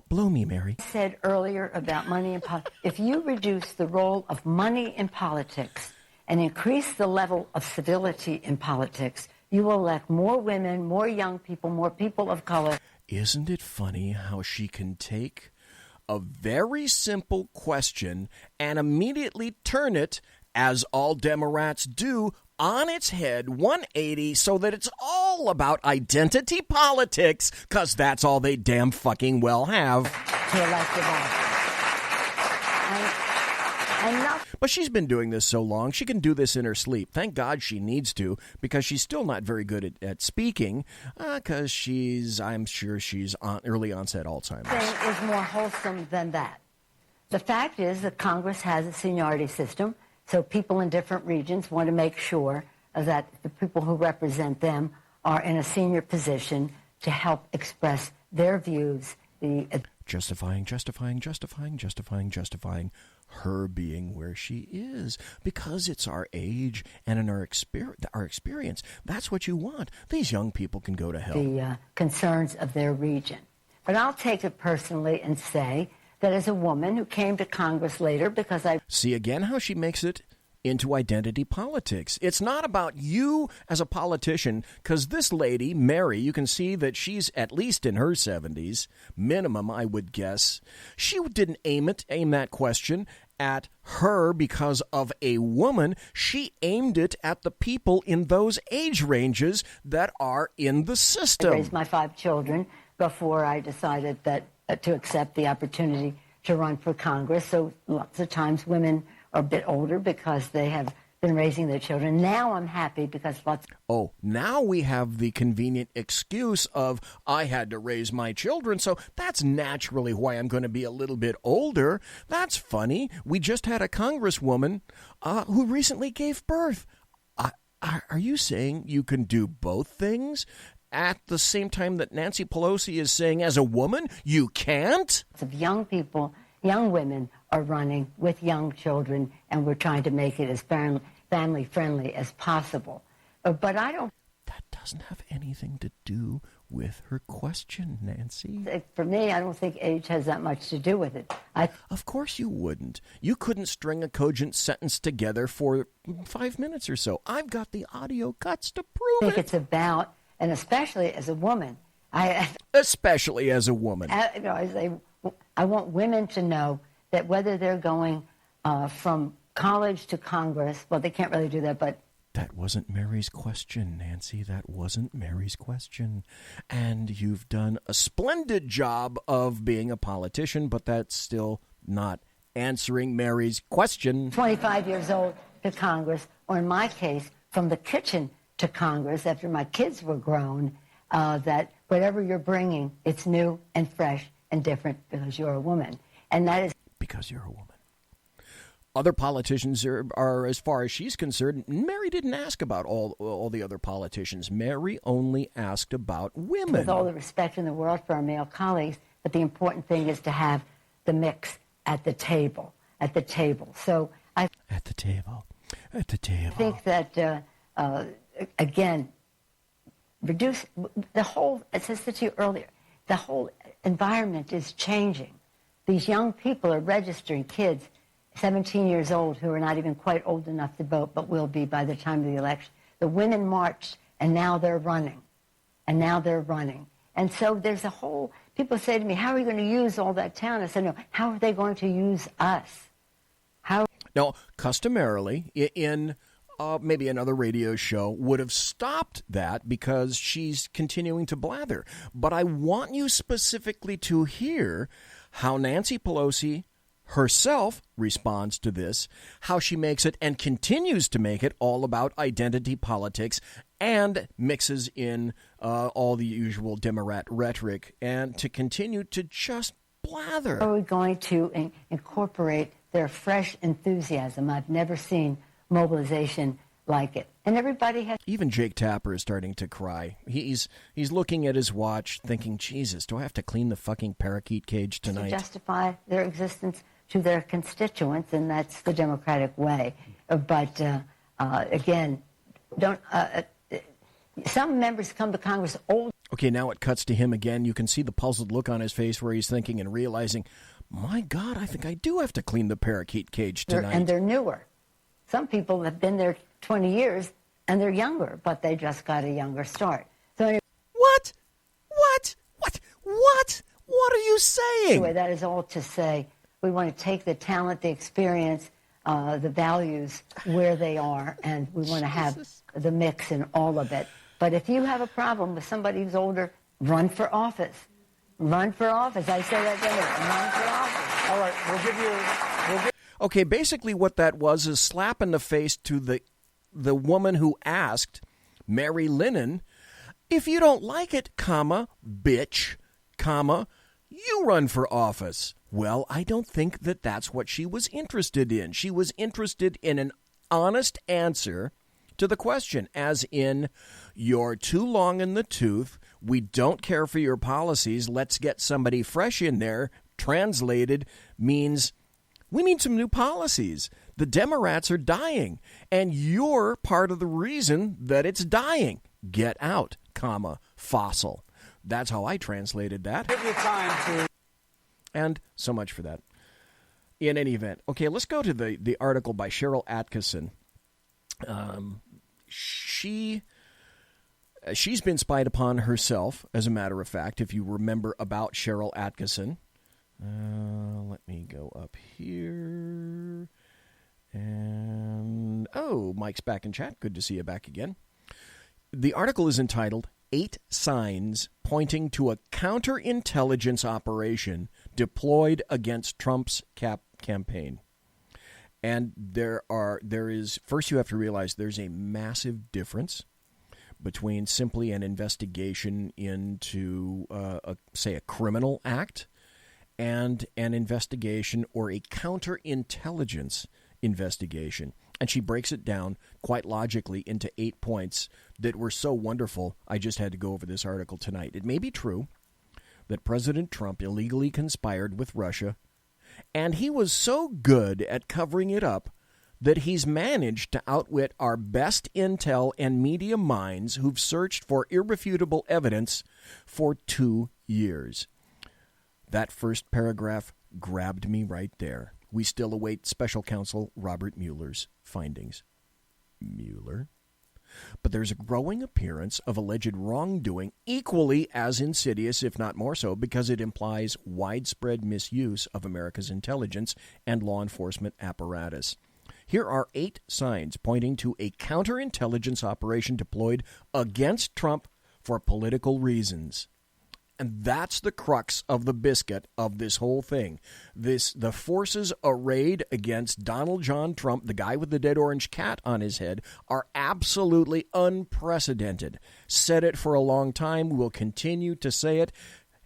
blow me, Mary. Said earlier about money in politics. If you reduce the role of money in politics and increase the level of civility in politics, you will elect more women, more young people, more people of color. Isn't it funny how she can take a very simple question and immediately turn it, as all Democrats do, on its head 180 so that it's all about identity politics, because that's all they damn fucking well have. To elective office. But she's been doing this so long, she can do this in her sleep. Thank God she needs to, because she's still not very good at speaking, because I'm sure she's on early onset Alzheimer's. Thing is more wholesome than that. The fact is that Congress has a seniority system, so people in different regions want to make sure that the people who represent them are in a senior position to help express their views. Justifying her being where she is, because it's our age and in our experience. That's what you want. These young people can go to hell. The concerns of their region. But I'll take it personally and say that as a woman who came to Congress later because I... See again how she makes it into identity politics. It's not about you as a politician, because this lady, Mary, you can see that she's at least in her 70s, minimum, I would guess. She didn't aim that question at her because of a woman. She aimed it at the people in those age ranges that are in the system. I raised my 5 children before I decided that to accept the opportunity to run for Congress. So lots of times women are a bit older because they have been raising their children. Now I'm happy because now we have the convenient excuse of I had to raise my children, so that's naturally why I'm going to be a little bit older. That's funny. We just had a congresswoman who recently gave birth. Are you saying you can do both things at the same time that Nancy Pelosi is saying as a woman you can't? Of young people, young women are running with young children, and we're trying to make it as family-friendly as possible. But I don't... That doesn't have anything to do with her question, Nancy. For me, I don't think age has that much to do with it. Of course you wouldn't. You couldn't string a cogent sentence together for 5 minutes or so. I've got the audio cuts to prove it. I think it's about, and especially as a woman... Especially as a woman. I want women to know that whether they're going from college to Congress, well, they can't really do that, but... That wasn't Mary's question, Nancy. That wasn't Mary's question. And you've done a splendid job of being a politician, but that's still not answering Mary's question. 25 years old to Congress, or in my case, from the kitchen to Congress after my kids were grown, that whatever you're bringing, it's new and fresh and different because you're a woman. And that is... Because you're a woman. Other politicians are, as far as she's concerned, Mary didn't ask about all the other politicians. Mary only asked about women. With all the respect in the world for our male colleagues, but the important thing is to have the mix at the table. At the table. So I... At the table. At the table. I think that, again, reduce the whole, as I said to you earlier, the whole environment is changing. These young people are registering kids, 17 years old, who are not even quite old enough to vote, but will be by the time of the election. The women marched, and now they're running. And now they're running. And so there's a whole... People say to me, how are you going to use all that talent? I said, no, how are they going to use us? How... Now, customarily, in maybe another radio show would have stopped that because she's continuing to blather. But I want you specifically to hear how Nancy Pelosi herself responds to this, how she makes it and continues to make it all about identity politics and mixes in all the usual Democrat rhetoric and to continue to just blather. Are we going to incorporate their fresh enthusiasm? I've never seen mobilization like it. And everybody has... Even Jake Tapper is starting to cry. He's looking at his watch thinking, Jesus, do I have to clean the fucking parakeet cage tonight? ...to justify their existence to their constituents, and that's the democratic way. But, again, some members come to Congress old... Okay, now it cuts to him again. You can see the puzzled look on his face where he's thinking and realizing, my God, I think I do have to clean the parakeet cage tonight. And they're newer. Some people have been there 20 years, and they're younger, but they just got a younger start. So anyway, What? What are you saying? Anyway, that is all to say we want to take the talent, the experience, the values where they are, and we want to have the mix in all of it. But if you have a problem with somebody who's older, run for office. Run for office. I say that again. Run for office. All right, Okay, basically what that was is slap in the face to the woman who asked Mary Lennon, if you don't like it, bitch, you run for office. Well, I don't think that that's what she was interested in. She was interested in an honest answer to the question, as in, you're too long in the tooth, we don't care for your policies, let's get somebody fresh in there. Translated means we need some new policies. The Democrats are dying, and you're part of the reason that it's dying. Get out, fossil. That's how I translated that. Give you time to... And so much for that. In any event, okay, let's go to the article by Cheryl Atkinson. She's been spied upon herself, as a matter of fact, if you remember about Cheryl Atkinson. Let me go up here. And, Mike's back in chat. Good to see you back again. The article is entitled 8 Signs Pointing to a Counterintelligence Operation Deployed Against Trump's Campaign. And there is, first you have to realize there's a massive difference between simply an investigation into, say, a criminal act and an investigation or a counterintelligence investigation. And she breaks it down quite logically into 8 points that were so wonderful, I just had to go over this article tonight. It may be true that President Trump illegally conspired with Russia, and he was so good at covering it up that he's managed to outwit our best intel and media minds who've searched for irrefutable evidence for 2 years. That first paragraph grabbed me right there. We still await Special Counsel Robert Mueller's findings. Mueller? But there's a growing appearance of alleged wrongdoing equally as insidious, if not more so, because it implies widespread misuse of America's intelligence and law enforcement apparatus. Here are 8 signs pointing to a counterintelligence operation deployed against Trump for political reasons. And that's the crux of the biscuit of this whole thing. The forces arrayed against Donald John Trump, the guy with the dead orange cat on his head, are absolutely unprecedented. Said it for a long time, will continue to say it,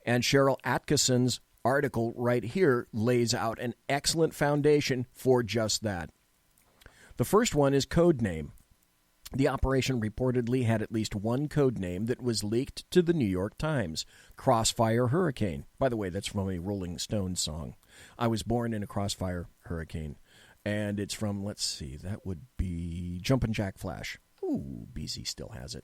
and Cheryl Atkinson's article right here lays out an excellent foundation for just that. The first one is code name. The operation reportedly had at least one code name that was leaked to the New York Times, Crossfire Hurricane. By the way, that's from a Rolling Stones song. I was born in a crossfire hurricane. And it's from, let's see, that would be Jumpin' Jack Flash. Ooh, BZ still has it.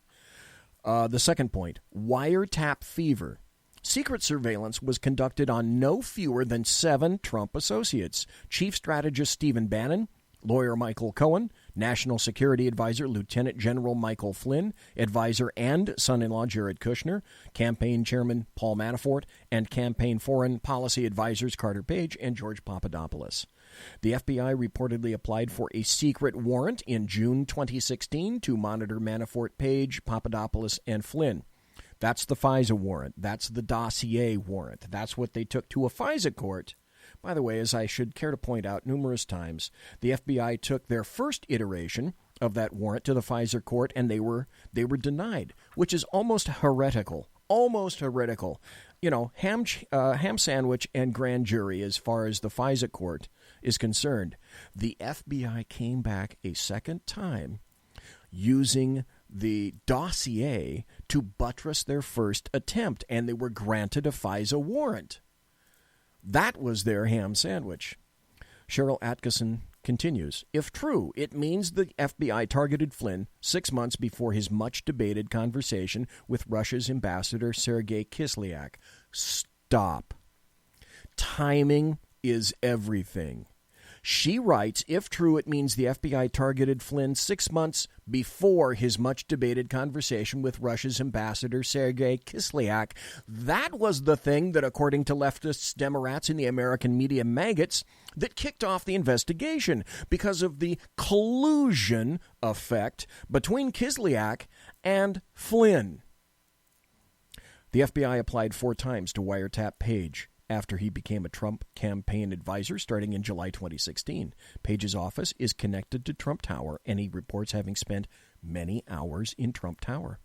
The second point, wiretap fever. Secret surveillance was conducted on no fewer than 7 Trump associates. Chief strategist Stephen Bannon, lawyer Michael Cohen, National Security Advisor Lieutenant General Michael Flynn, advisor and son-in-law Jared Kushner, campaign chairman Paul Manafort, and campaign foreign policy advisors Carter Page and George Papadopoulos. The FBI reportedly applied for a secret warrant in June 2016 to monitor Manafort, Page, Papadopoulos, and Flynn. That's the FISA warrant. That's the dossier warrant. That's what they took to a FISA court. By the way, as I should care to point out numerous times, the FBI took their first iteration of that warrant to the FISA court, and they were denied, which is almost heretical. Almost heretical. You know, ham sandwich and grand jury as far as the FISA court is concerned. The FBI came back a second time using the dossier to buttress their first attempt, and they were granted a FISA warrant. That was their ham sandwich. Cheryl Atkinson continues, if true, it means the FBI targeted Flynn 6 months before his much-debated conversation with Russia's ambassador Sergei Kislyak. Stop. Timing is everything. She writes, if true, it means the FBI targeted Flynn 6 months before his much-debated conversation with Russia's ambassador, Sergei Kislyak. That was the thing that, according to leftists, Democrats, and the American media maggots, that kicked off the investigation because of the collusion effect between Kislyak and Flynn. The FBI applied 4 times to wiretap Page after he became a Trump campaign advisor starting in July 2016. Page's office is connected to Trump Tower, and he reports having spent many hours in Trump Tower.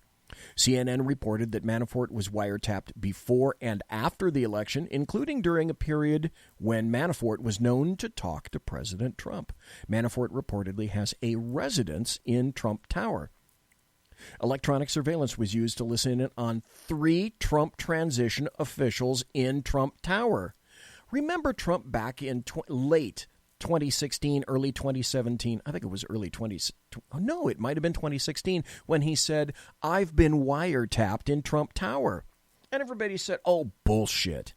CNN reported that Manafort was wiretapped before and after the election, including during a period when Manafort was known to talk to President Trump. Manafort reportedly has a residence in Trump Tower. Electronic surveillance was used to listen in on 3 Trump transition officials in Trump Tower. Remember Trump back in late 2016, early 2017, I think it was early 2016, when he said, I've been wiretapped in Trump Tower. And everybody said, oh, bullshit.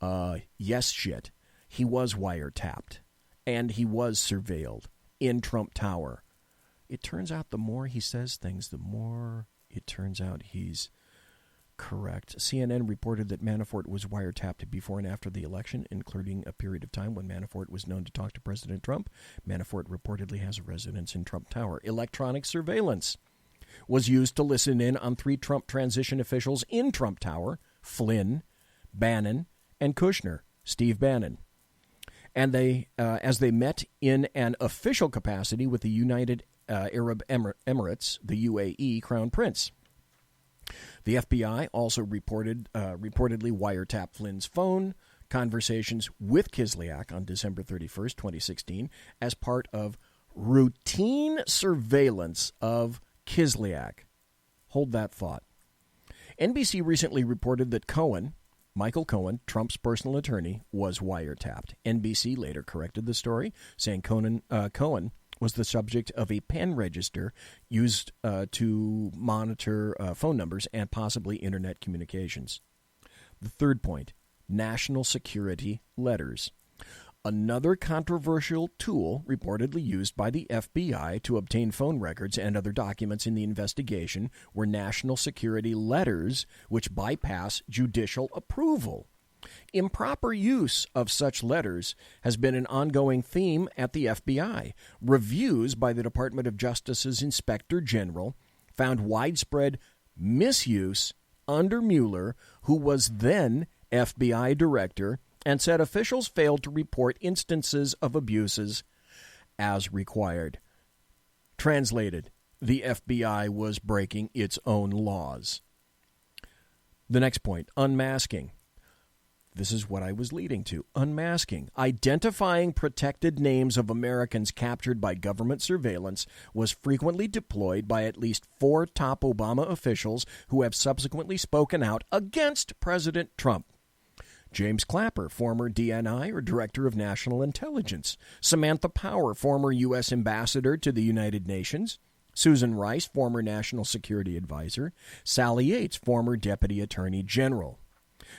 Yes, shit. He was wiretapped, and he was surveilled in Trump Tower. It turns out the more he says things, the more it turns out he's correct. CNN reported that Manafort was wiretapped before and after the election, including a period of time when Manafort was known to talk to President Trump. Manafort reportedly has a residence in Trump Tower. Electronic surveillance was used to listen in on 3 Trump transition officials in Trump Tower: Flynn, Bannon, and Kushner, Steve Bannon. And they, as they met in an official capacity with the United Arab Emirates, the UAE Crown Prince. The FBI also reportedly wiretapped Flynn's phone conversations with Kislyak on December 31st, 2016, as part of routine surveillance of Kislyak. Hold that thought. NBC recently reported that Michael Cohen, Trump's personal attorney, was wiretapped. NBC later corrected the story, saying Cohen was the subject of a pen register used to monitor phone numbers and possibly internet communications. The third point, national security letters. Another controversial tool reportedly used by the FBI to obtain phone records and other documents in the investigation were national security letters, which bypass judicial approval. Improper use of such letters has been an ongoing theme at the FBI. Reviews by the Department of Justice's Inspector General found widespread misuse under Mueller, who was then FBI director, and said officials failed to report instances of abuses as required. Translated, the FBI was breaking its own laws. The next point, unmasking. This is what I was leading to. Unmasking. Identifying protected names of Americans captured by government surveillance was frequently deployed by at least 4 top Obama officials who have subsequently spoken out against President Trump. James Clapper, former DNI or Director of National Intelligence. Samantha Power, former U.S. Ambassador to the United Nations. Susan Rice, former National Security Advisor. Sally Yates, former Deputy Attorney General.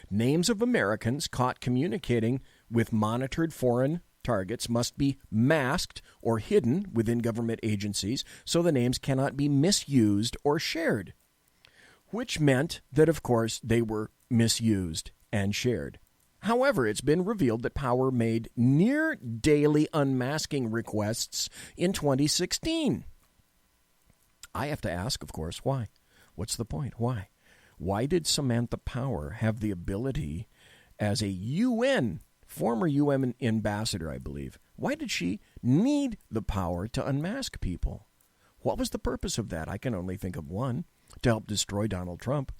Names of Americans caught communicating with monitored foreign targets must be masked or hidden within government agencies so the names cannot be misused or shared, which meant that, of course, they were misused and shared. However, it's been revealed that Power made near daily unmasking requests in 2016. I have to ask, of course, why? What's the point? Why? Why did Samantha Power have the ability as a former UN ambassador, I believe? Why did she need the power to unmask people? What was the purpose of that? I can only think of one: to help destroy Donald Trump.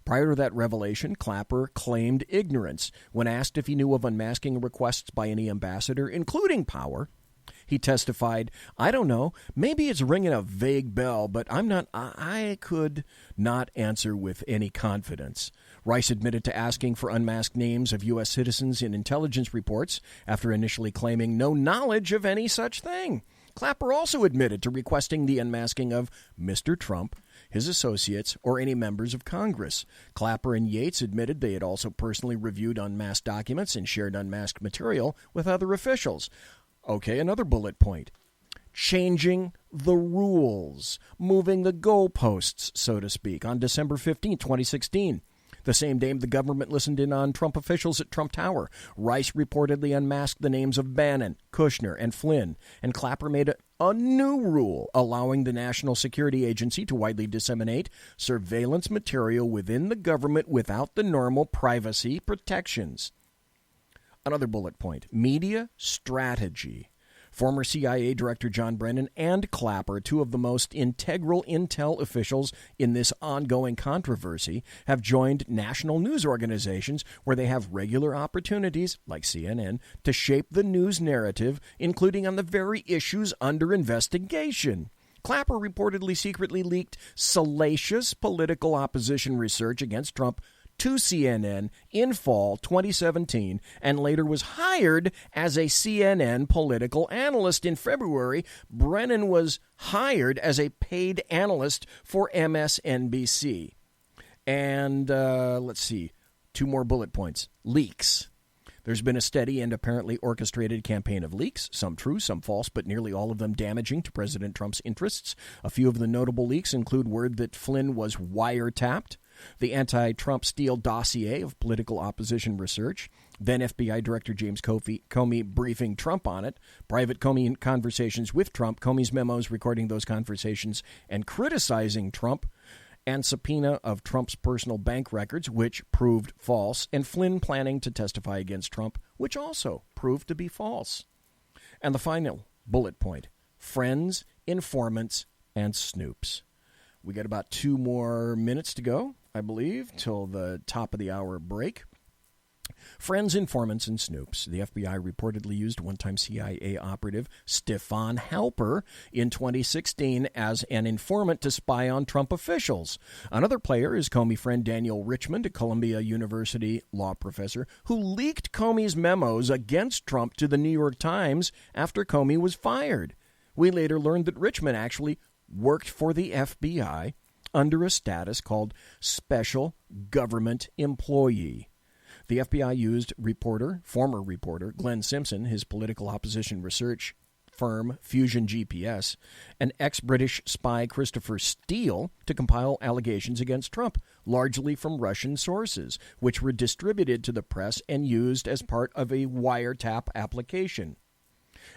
Prior to that revelation, Clapper claimed ignorance when asked if he knew of unmasking requests by any ambassador, including Power. He testified, "I don't know. Maybe it's ringing a vague bell, but I could not answer with any confidence." Rice admitted to asking for unmasked names of U.S. citizens in intelligence reports after initially claiming no knowledge of any such thing. Clapper also admitted to requesting the unmasking of Mr. Trump, his associates, or any members of Congress. Clapper and Yates admitted they had also personally reviewed unmasked documents and shared unmasked material with other officials. Okay, another bullet point. Changing the rules, moving the goalposts, so to speak, on December 15, 2016. The same day the government listened in on Trump officials at Trump Tower. Rice reportedly unmasked the names of Bannon, Kushner, and Flynn, and Clapper made a new rule allowing the National Security Agency to widely disseminate surveillance material within the government without the normal privacy protections. Another bullet point: media strategy. Former CIA Director John Brennan and Clapper, two of the most integral intel officials in this ongoing controversy, have joined national news organizations where they have regular opportunities, like CNN, to shape the news narrative, including on the very issues under investigation. Clapper reportedly secretly leaked salacious political opposition research against Trump to CNN in fall 2017 and later was hired as a CNN political analyst in February. Brennan was hired as a paid analyst for MSNBC. And let's see, two more bullet points. Leaks. There's been a steady and apparently orchestrated campaign of leaks, some true, some false, but nearly all of them damaging to President Trump's interests. A few of the notable leaks include word that Flynn was wiretapped, the anti-Trump Steele dossier of political opposition research, then FBI Director James Comey briefing Trump on it, private Comey conversations with Trump, Comey's memos recording those conversations and criticizing Trump, and subpoena of Trump's personal bank records, which proved false, and Flynn planning to testify against Trump, which also proved to be false. And the final bullet point: friends, informants, and snoops. We got about 2 more minutes to go, I believe, till the top of the hour break. Friends, informants, and snoops. The FBI reportedly used one-time CIA operative Stefan Halper in 2016 as an informant to spy on Trump officials. Another player is Comey friend Daniel Richmond, a Columbia University law professor, who leaked Comey's memos against Trump to the New York Times after Comey was fired. We later learned that Richmond actually worked for the FBI under a status called Special Government Employee. The FBI used former reporter Glenn Simpson, his political opposition research firm Fusion GPS, and ex-British spy Christopher Steele to compile allegations against Trump, largely from Russian sources, which were distributed to the press and used as part of a wiretap application.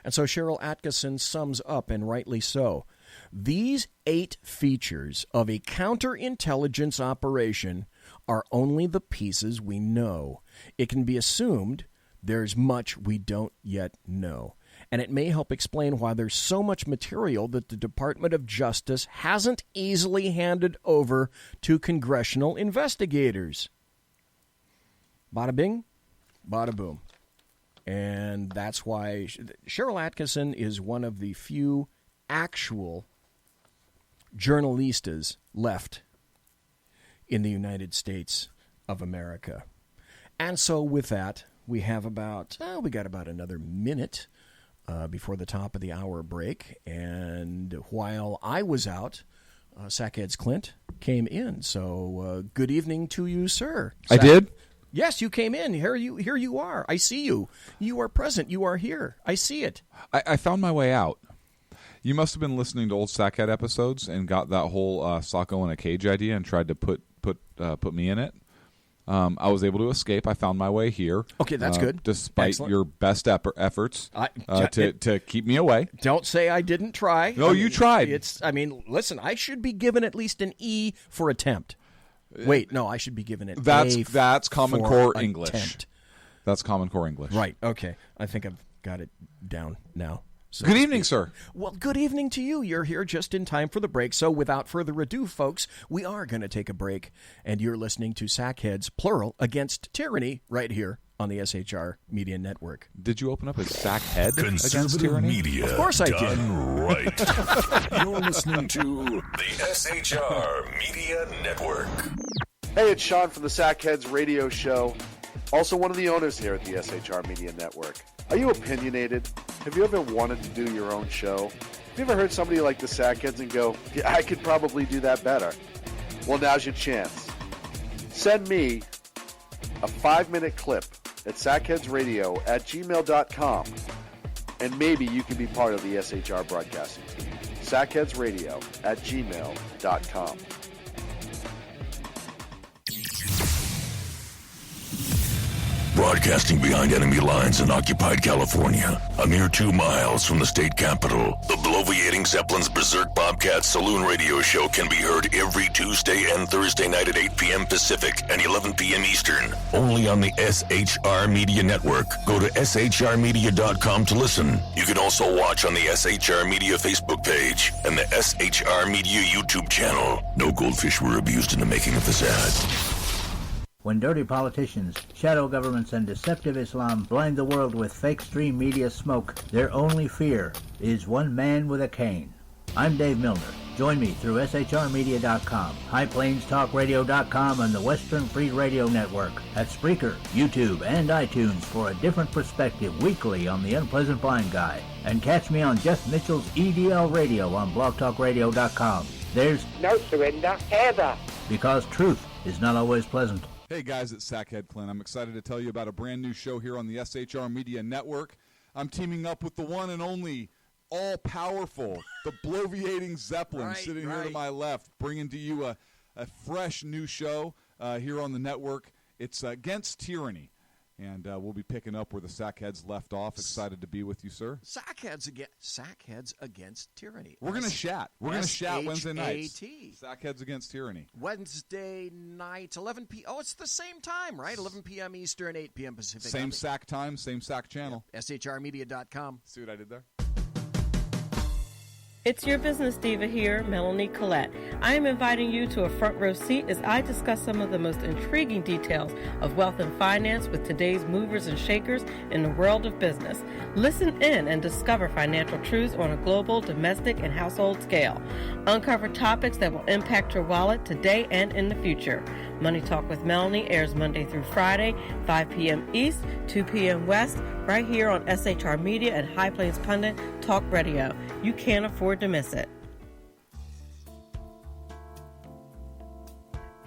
And so Cheryl Atkinson sums up, and rightly so. These 8 features of a counterintelligence operation are only the pieces we know. It can be assumed there's much we don't yet know. And it may help explain why there's so much material that the Department of Justice hasn't easily handed over to congressional investigators. Bada bing, bada boom. And that's why Cheryl Atkinson is one of the few actual journalistas left in the United States of America. And so with that, we got about another minute before the top of the hour break. And while I was out, Sackhead's Clint came in. So good evening to you, sir. I did? Yes, you came in. Here you are. I see you. You are present. You are here. I see it. I found my way out. You must have been listening to old Sackhead episodes and got that whole Socko in a cage idea and tried to put me in it. I was able to escape. I found my way here. Okay, that's good. Despite Excellent. your best efforts to keep me away. Don't say I didn't try. No, you tried. Listen, I should be given at least an E for attempt. Wait, no, I should be given an A. That's Common for Core attempt. English. That's Common Core English. Right. Okay. I think I've got it down now. So good evening, sir. Well, good evening to you. You're here just in time for the break. So without further ado, folks, we are going to take a break. And you're listening to Sackheads, plural, Against Tyranny, right here on the SHR Media Network. Did you open up as Sackhead Against Tyranny? Media. Of course I did. Done right. You're listening to the SHR Media Network. Hey, it's Sean from the Sackheads radio show. Also one of the owners here at the SHR Media Network. Are you opinionated? Have you ever wanted to do your own show? Have you ever heard somebody like the Sackheads and go, yeah, I could probably do that better? Well, now's your chance. Send me a 5-minute clip at sackheadsradio@gmail.com, and maybe you can be part of the SHR broadcasting team. sackheadsradio@gmail.com. Broadcasting behind enemy lines in occupied California, a mere 2 miles from the state capitol, the bloviating Zeppelin's Berserk Bobcat Saloon radio show can be heard every Tuesday and Thursday night at 8 p.m. Pacific and 11 p.m. Eastern, only on the SHR Media Network. Go to shrmedia.com to listen. You can also watch on the SHR Media Facebook page and the SHR Media YouTube channel. No goldfish were abused in the making of this ad. When dirty politicians, shadow governments, and deceptive Islam blind the world with fake stream media smoke, their only fear is one man with a cane. I'm Dave Milner. Join me through shrmedia.com, highplanestalkradio.com, and the Western Free Radio Network at Spreaker, YouTube, and iTunes for a different perspective weekly on the Unpleasant Blind Guy. And catch me on Jeff Mitchell's EDL Radio on blogtalkradio.com. There's no surrender ever. Because truth is not always pleasant. Hey guys, it's Sackhead Clint. I'm excited to tell you about a brand new show here on the SHR Media Network. I'm teaming up with the one and only all-powerful, the bloviating Zeppelin sitting here to my left, bringing to you a fresh new show here on the network. It's Against Tyranny. And we'll be picking up where the Sackheads left off. Excited to be with you, sir. Sackheads Against Tyranny. We're going to chat. We're going to chat Wednesday nights. SHAT. Sackheads Against Tyranny. Wednesday night, 11 p.m. Oh, it's the same time, right? 11 p.m. Eastern, 8 p.m. Pacific. Same SAC time, same SAC channel. Yeah. SHRmedia.com. See what I did there? It's your business diva here, Melanie Collette. I am inviting you to a front row seat as I discuss some of the most intriguing details of wealth and finance with today's movers and shakers in the world of business. Listen in and discover financial truths on a global, domestic, and household scale. Uncover topics that will impact your wallet today and in the future. Money Talk with Melanie airs Monday through Friday, 5 p.m. East, 2 p.m. West, right here on SHR Media and High Plains Pundit Talk Radio. You can't afford to miss it.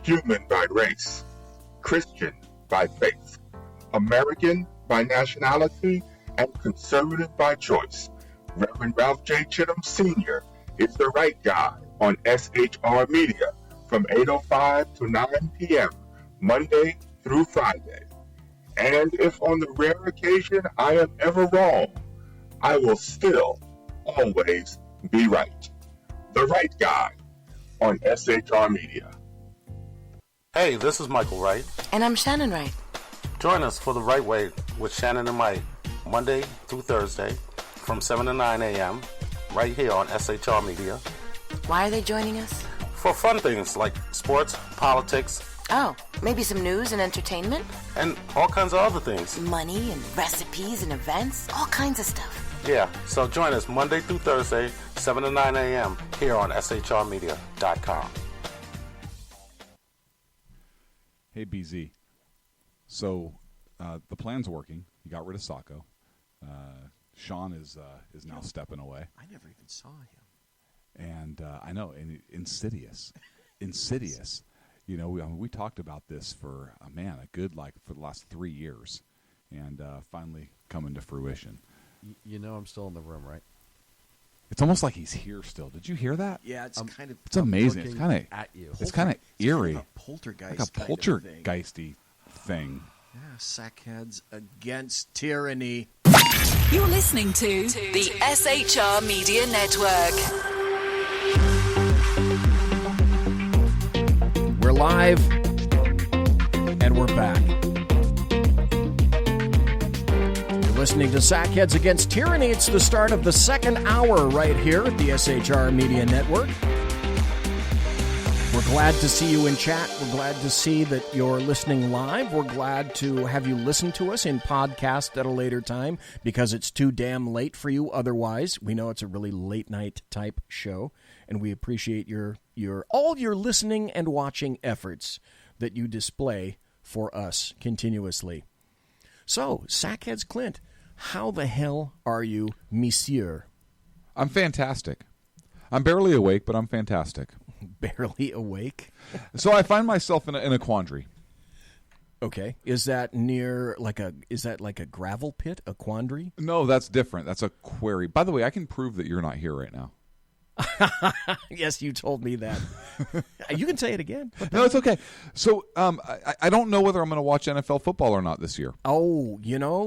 Human by race, Christian by faith, American by nationality, and conservative by choice. Reverend Ralph J. Chittum Sr. is the right guy on SHR Media from 8:05 to 9 p.m. Monday through Friday. And if on the rare occasion I am ever wrong, I will still always be right. The right guy on SHR Media. Hey, this is Michael Wright. And I'm Shannon Wright. Join us for The Right Way with Shannon and Mike, Monday through Thursday from 7 to 9 a.m. right here on SHR Media. Why are they joining us? For fun things like sports, politics. Oh, maybe some news and entertainment? And all kinds of other things. Money and recipes and events, all kinds of stuff. Yeah, so join us Monday through Thursday, 7 to 9 a.m. here on shrmedia.com. Hey, BZ. So the plan's working. You got rid of Sacco. Sean is now stepping away. I never even saw him. And I know, and insidious. You know, we talked about this for, for the last 3 years. And finally coming to fruition. You know I'm still in the room, right? It's almost like he's here still. Did you hear that? Yeah, it's kind of... It's amazing. It's kind of at you. It's kind of eerie. Kind of a poltergeist. Like a poltergeisty thing. Yeah, Sackheads Against Tyranny. You're listening to the SHR Media Network. We're live, and we're back. You're listening to Sackheads Against Tyranny. It's the start of the second hour right here at the SHR Media Network. We're glad to see you in chat. We're glad to see that you're listening live. We're glad to have you listen to us in podcast at a later time because it's too damn late for you otherwise. We know it's a really late night type show, and we appreciate all your listening and watching efforts that you display for us continuously. So, Sackheads Clint, how the hell are you, monsieur? I'm fantastic. I'm barely awake, but I'm fantastic. Barely awake? So I find myself in a quandary. Okay. Is that like a gravel pit, a quandary? No, that's different. That's a query. By the way, I can prove that you're not here right now. Yes, you told me that. You can say it again. No, it's okay. So I don't know whether I'm going to watch NFL football or not this year. Oh,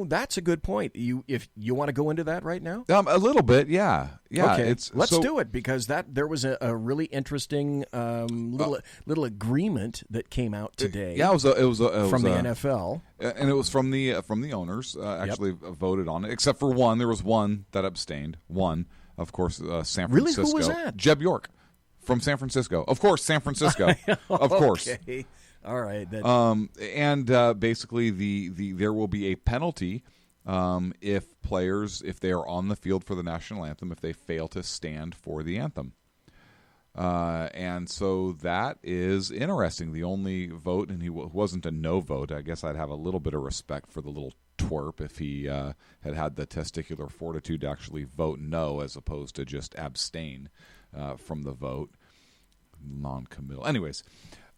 that's a good point. If you want to go into that right now? A little bit, yeah. Okay, let's do it because there was a really interesting little agreement that came out today. Yeah, it was from the NFL, and it was from the owners. Actually, voted on it, except for one. There was one that abstained. One. Of course, San Francisco. Really? Who was that? Jeb York from San Francisco. Of course, San Francisco. Of course. Okay. All right. And basically, there will be a penalty if they are on the field for the national anthem, if they fail to stand for the anthem. And so that is interesting. The only vote, and he wasn't a no vote. I guess I'd have a little bit of respect for the little twerp if he had the testicular fortitude to actually vote no as opposed to just abstain from the vote. Non-committal. Anyways.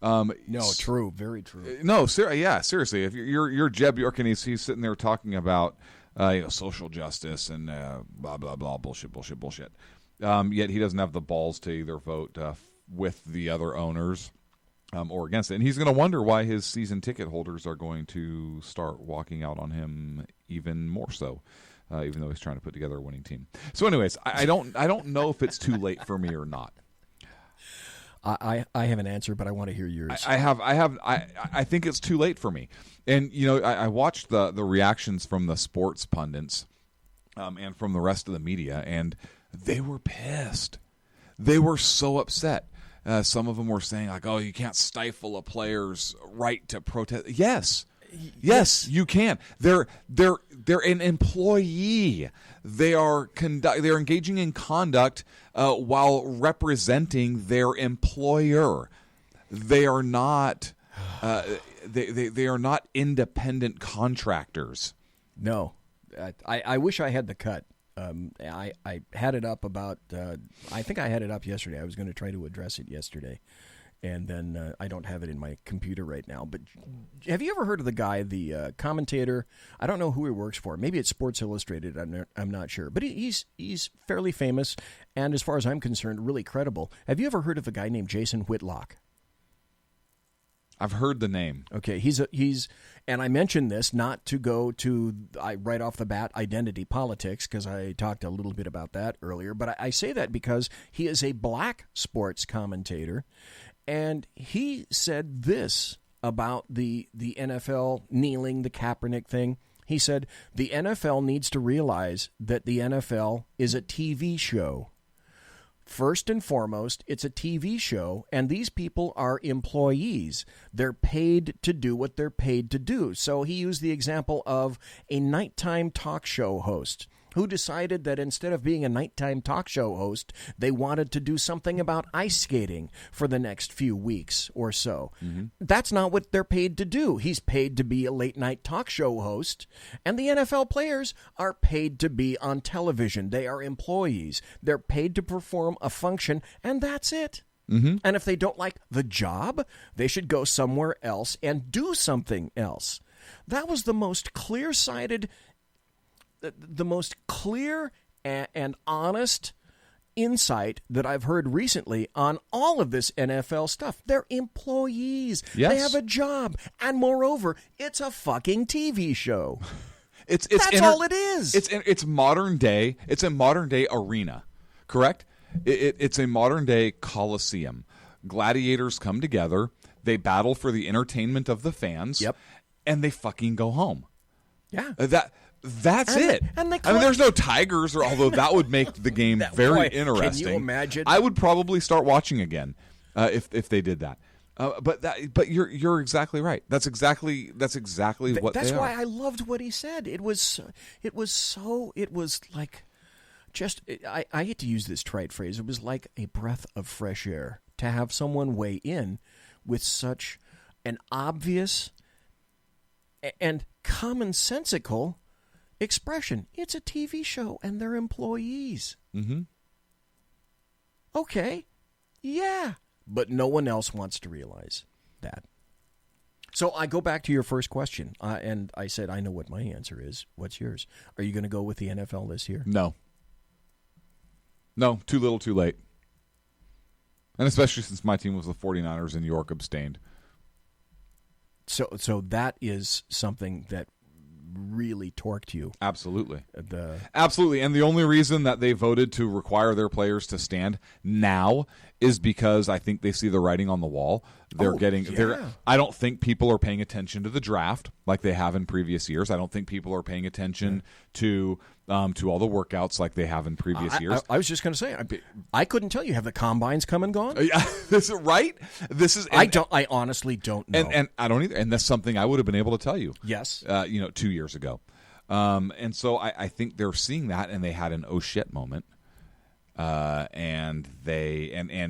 No, true. Very true. No, seriously. If you're Jeb York and he's sitting there talking about social justice and blah, blah, blah, bullshit. Yet he doesn't have the balls to either vote with the other owners or against it. And he's going to wonder why his season ticket holders are going to start walking out on him even more so, even though he's trying to put together a winning team. So anyways, I don't know if it's too late for me or not. I have an answer, but I want to hear yours. I think it's too late for me. And, I watched the reactions from the sports pundits and from the rest of the media, and they were pissed. They were so upset. Some of them were saying, like, oh, you can't stifle a player's right to protest. Yes, you can. They're an employee. They're engaging in conduct while representing their employer. They are not they are not independent contractors. No, I wish I had the cut. I had it up about. I think I had it up yesterday. I was going to try to address it yesterday, and then I don't have it in my computer right now. But have you ever heard of the guy, the commentator? I don't know who he works for. Maybe it's Sports Illustrated. I'm not sure. But he's fairly famous, and as far as I'm concerned, really credible. Have you ever heard of a guy named Jason Whitlock? I've heard the name. Okay, he's and I mentioned this not to go to right off the bat identity politics because I talked a little bit about that earlier, but I say that because he is a black sports commentator, and he said this about the NFL kneeling, the Kaepernick thing. He said the NFL needs to realize that the NFL is a TV show. First and foremost, it's a TV show, and these people are employees. They're paid to do what they're paid to do. So he used the example of a nighttime talk show host who decided that instead of being a nighttime talk show host, they wanted to do something about ice skating for the next few weeks or so. Mm-hmm. That's not what they're paid to do. He's paid to be a late-night talk show host, and the NFL players are paid to be on television. They are employees. They're paid to perform a function, and that's it. Mm-hmm. And if they don't like the job, they should go somewhere else and do something else. That was the most clear-sighted, the most clear and honest insight that I've heard recently on all of this NFL stuff. They're employees. Yes. They have a job. And moreover, it's a fucking TV show. That's all it is. It's modern day. It's a modern day arena, correct? It's a modern day coliseum. Gladiators come together. They battle for the entertainment of the fans. Yep. And they fucking go home. Yeah. That's it. And they I mean, there's no tigers, although that would make the game very interesting. Can you imagine? I would probably start watching again if they did that. But you're exactly right. That's exactly what they are. That's why I loved what he said. It was like just I hate to use this trite phrase. It was like a breath of fresh air to have someone weigh in with such an obvious and commonsensical expression. It's a TV show and they're employees. Mm-hmm. Okay. Yeah. But no one else wants to realize that. So I go back to your first question, and I said, I know what my answer is. What's yours? Are you going to go with the NFL this year? No, too little, too late. And especially since my team was the 49ers and New York abstained. So that is something that really torqued you. Absolutely. Absolutely. And the only reason that they voted to require their players to stand now is because I think they see the writing on the wall. I don't think people are paying attention to the draft like they have in previous years. I don't think people are paying attention to all the workouts like they have in previous years. I was just going to say, I couldn't tell you. Have the combines come and gone? Yeah, this is right. I honestly don't know, and I don't either. And that's something I would have been able to tell you. Yes, 2 years ago. And so I think they're seeing that, and they had an oh shit moment. And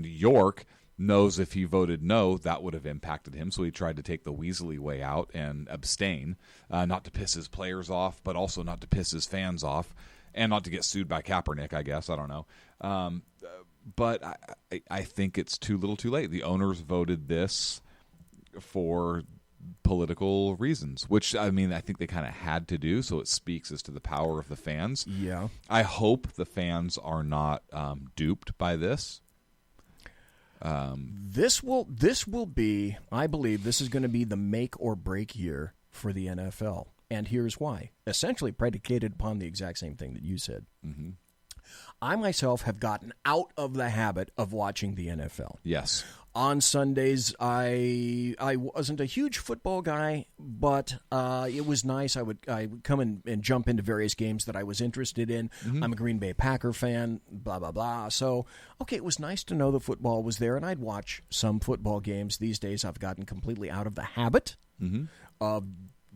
York knows if he voted no, that would have impacted him. So he tried to take the Weasley way out and abstain, not to piss his players off, but also not to piss his fans off, and not to get sued by Kaepernick, I guess. I don't know. But I think it's too little too late. The owners voted this for political reasons, which, I mean, I think they kind of had to do, so it speaks as to the power of the fans. Yeah. I hope the fans are not duped by this. This will be, I believe, this is going to be the make or break year for the NFL, and here's why. Essentially predicated upon the exact same thing that you said. Mm-hmm. I myself have gotten out of the habit of watching the NFL. Yes. On Sundays, I wasn't a huge football guy, but it was nice. I would come and jump into various games that I was interested in. Mm-hmm. I'm a Green Bay Packer fan, blah, blah, blah. So, okay, it was nice to know the football was there, and I'd watch some football games. These days, I've gotten completely out of the habit of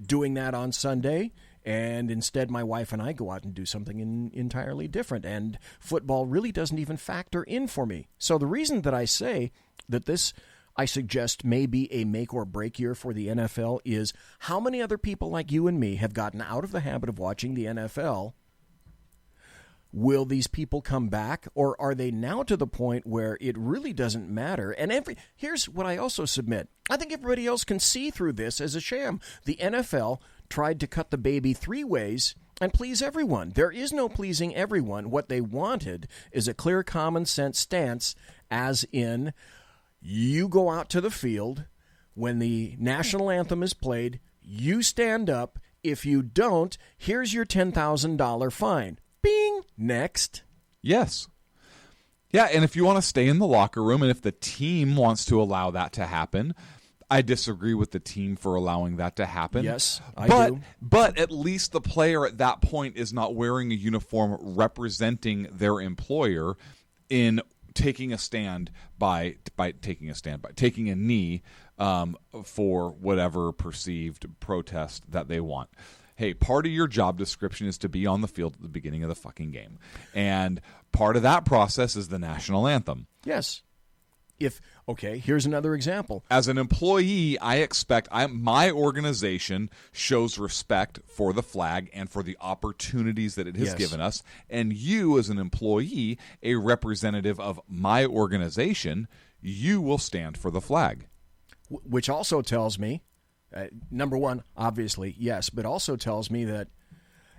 doing that on Sunday. And instead, my wife and I go out and do something entirely different. And football really doesn't even factor in for me. So the reason that I say that this, I suggest, may be a make or break year for the NFL is how many other people like you and me have gotten out of the habit of watching the NFL? Will these people come back, or are they now to the point where it really doesn't matter? And here's what I also submit. I think everybody else can see through this as a sham. The NFL tried to cut the baby 3 ways and please everyone. There is no pleasing everyone. What they wanted is a clear common sense stance, as in, you go out to the field, when the national anthem is played, you stand up. If you don't, here's your $10,000 fine. Bing! Next. Yes. Yeah, and if you want to stay in the locker room, and if the team wants to allow that to happen, I disagree with the team for allowing that to happen. Yes, I do. But at least the player at that point is not wearing a uniform representing their employer in taking a stand by taking a knee for whatever perceived protest that they want. Hey, part of your job description is to be on the field at the beginning of the fucking game. And part of that process is the national anthem. Yes. Here's another example. As an employee, I expect my organization shows respect for the flag and for the opportunities that it has given us. And you, as an employee, a representative of my organization, you will stand for the flag. Which also tells me, number one, obviously, yes, but also tells me that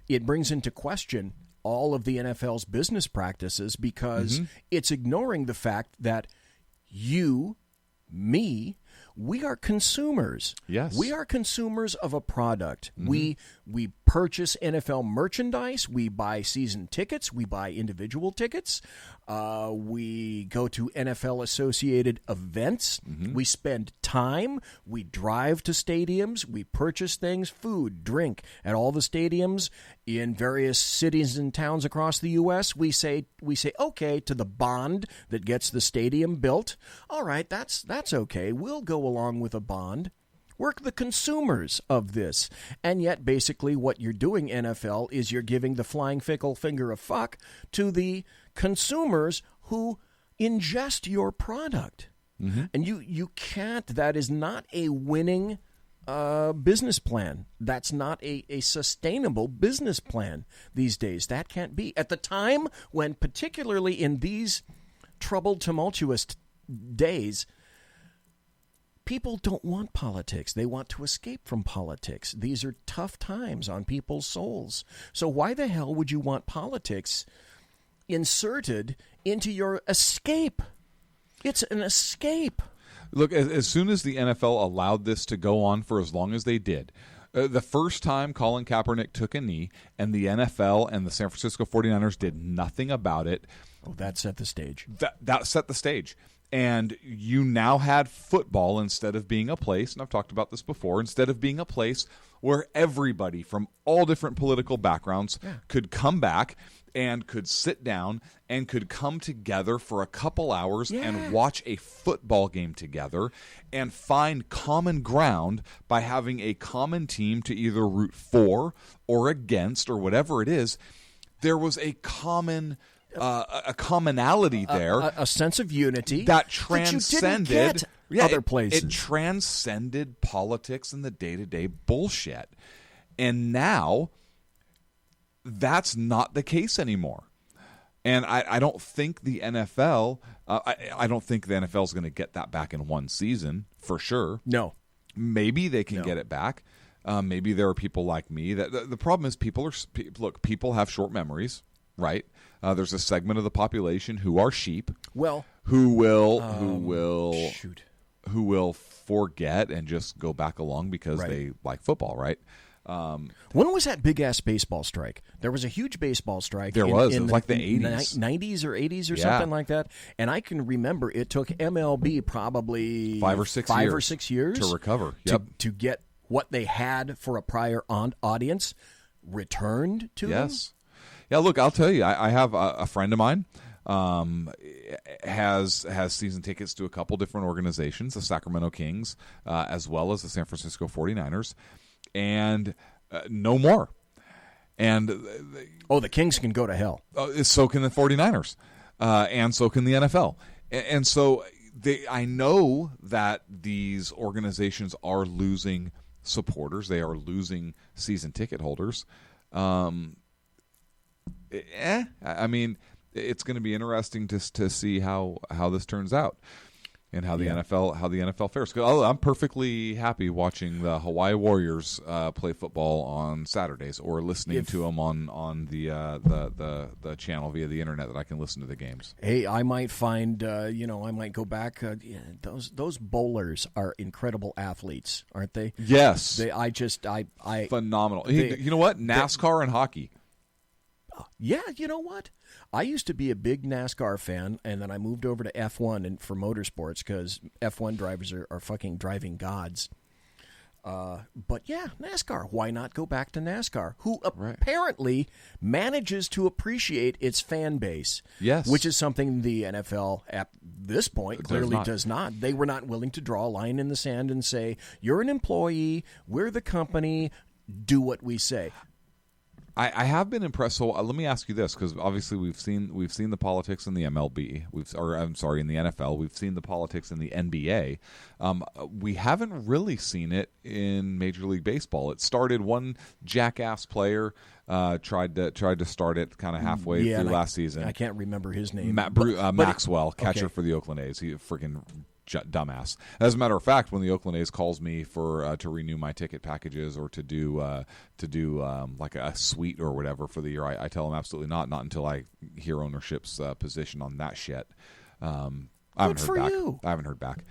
it brings into question all of the NFL's business practices because it's ignoring the fact that you, me, we are consumers. Yes. We are consumers of a product. We purchase NFL merchandise. We buy season tickets. We buy individual tickets. We go to NFL-associated events. We spend time. We drive to stadiums. We purchase things, food, drink, at all the stadiums in various cities and towns across the U.S. We say okay to the bond that gets the stadium built. All right, that's okay. We'll go along with a bond. We're the consumers of this. And yet, basically, what you're doing, NFL, is you're giving the flying fickle finger of fuck to the consumers who ingest your product. And you can't. That is not a winning business plan. That's not a sustainable business plan these days. That can't be. At the time when, particularly in these troubled, tumultuous days, people don't want politics. They want to escape from politics. These are tough times on people's souls. So why the hell would you want politics inserted into your escape? It's an escape. Look, as soon as the NFL allowed this to go on for as long as they did, the first time Colin Kaepernick took a knee and the NFL and the San Francisco 49ers did nothing about it. Oh, that set the stage. That set the stage. And you now had football instead of being a place, and I've talked about this before, instead of being a place where everybody from all different political backgrounds could come back and could sit down and could come together for a couple hours and watch a football game together and find common ground by having a common team to either root for or against or whatever it is. There was a common... a commonality there, a sense of unity that transcended other places. It transcended politics and the day-to-day bullshit, and now that's not the case anymore. And I don't think the NFL. I don't think the NFL is going to get that back in one season for sure. No, maybe they can get it back. Maybe there are people like me that the problem is people have short memories. Right, there's a segment of the population who are sheep. Well, who will forget and just go back along because they like football, right? When was that big ass baseball strike? There was a huge baseball strike. It was like the 80s, 90s or 80s or something like that. And I can remember it took MLB probably 5 or 6 years to recover. To get what they had for a prior audience returned to them. Yeah, look, I'll tell you, I have a friend of mine has season tickets to a couple different organizations, the Sacramento Kings, as well as the San Francisco 49ers, and no more. And the Kings can go to hell. So can the 49ers, and so can the NFL. And so I know that these organizations are losing supporters. They are losing season ticket holders. I mean, it's going to be interesting to see how this turns out and how the NFL fares. I'm perfectly happy watching the Hawaii Warriors play football on Saturdays or listening to them on the channel via the internet that I can listen to the games. Hey, I might find I might go back. Those bowlers are incredible athletes, aren't they? Yes, phenomenal. You know what? NASCAR and hockey. Yeah, you know what? I used to be a big NASCAR fan, and then I moved over to F1 and for motorsports because F1 drivers are fucking driving gods. But yeah, NASCAR. Why not go back to NASCAR, who apparently manages to appreciate its fan base? Yes. Which is something the NFL at this point clearly does not. They were not willing to draw a line in the sand and say, you're an employee, we're the company, do what we say. I have been impressed. So let me ask you this, because obviously we've seen the politics in the MLB. In the NFL. We've seen the politics in the NBA. We haven't really seen it in Major League Baseball. It started one jackass player tried to start it kind of halfway through last season. I can't remember his name. Maxwell, catcher for the Oakland A's. He freaking dumbass. As a matter of fact, when the Oakland A's calls me for to renew my ticket packages or to do like a suite or whatever for the year, I tell them absolutely not until I hear ownership's position on that shit. I haven't heard back.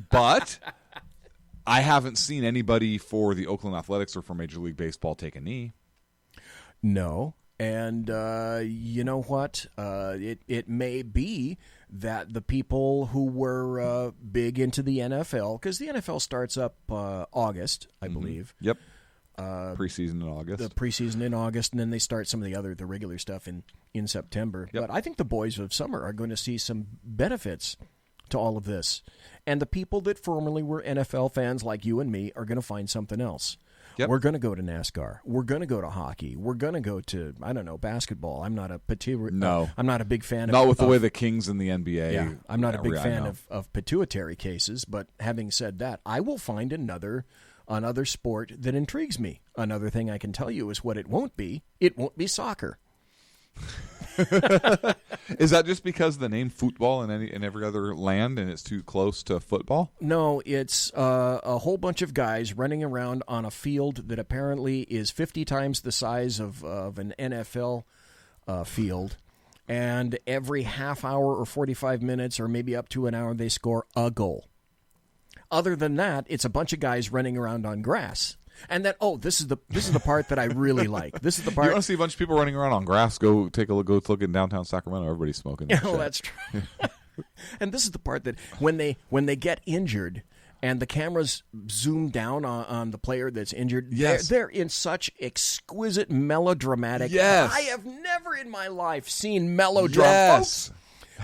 But I haven't seen anybody for the Oakland Athletics or for Major League Baseball take a knee. No. And you know what? It may be that the people who were big into the NFL, because the NFL starts up August, I believe. Yep. Preseason in August. The preseason in August, and then they start some of the regular stuff in September. Yep. But I think the boys of summer are going to see some benefits to all of this. And the people that formerly were NFL fans like you and me are going to find something else. Yep. We're going to go to NASCAR. We're going to go to hockey. We're going to go to, I don't know, basketball. I'm not a I'm not a big fan of... Not with the way the Kings in the NBA... Yeah, I'm not a big fan of pituitary cases, but having said that, I will find another sport that intrigues me. Another thing I can tell you is what it won't be. It won't be soccer. Is that just because the name football in every other land and it's too close to football? No, it's a whole bunch of guys running around on a field that apparently is 50 times the size of an NFL field. And every half hour or 45 minutes or maybe up to an hour, they score a goal. Other than that, it's a bunch of guys running around on grass. And then, this is the part that I really like. This is the part. You want to see a bunch of people running around on grass? Go take a look. Go look in downtown Sacramento. Everybody's smoking. Oh, that's true. And this is the part that when they get injured and the cameras zoom down on the player that's injured, yes, they're in such exquisite melodramatic. Yes, I have never in my life seen melodrama. Yes.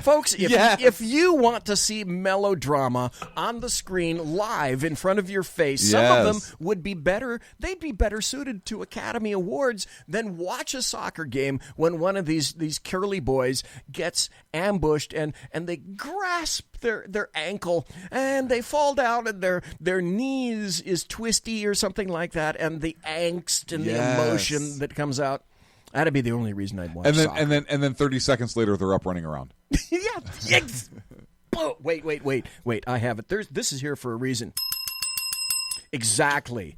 Folks, if you want to see melodrama on the screen live in front of your face, some of them would be better. They'd be better suited to Academy Awards than watch a soccer game when one of these curly boys gets ambushed and they grasp their ankle and they fall down and their knees is twisty or something like that, and the angst and the emotion that comes out. That'd be the only reason I'd watch soccer. And then 30 seconds later, they're up running around. Yeah. Wait. I have it. This is here for a reason. Exactly.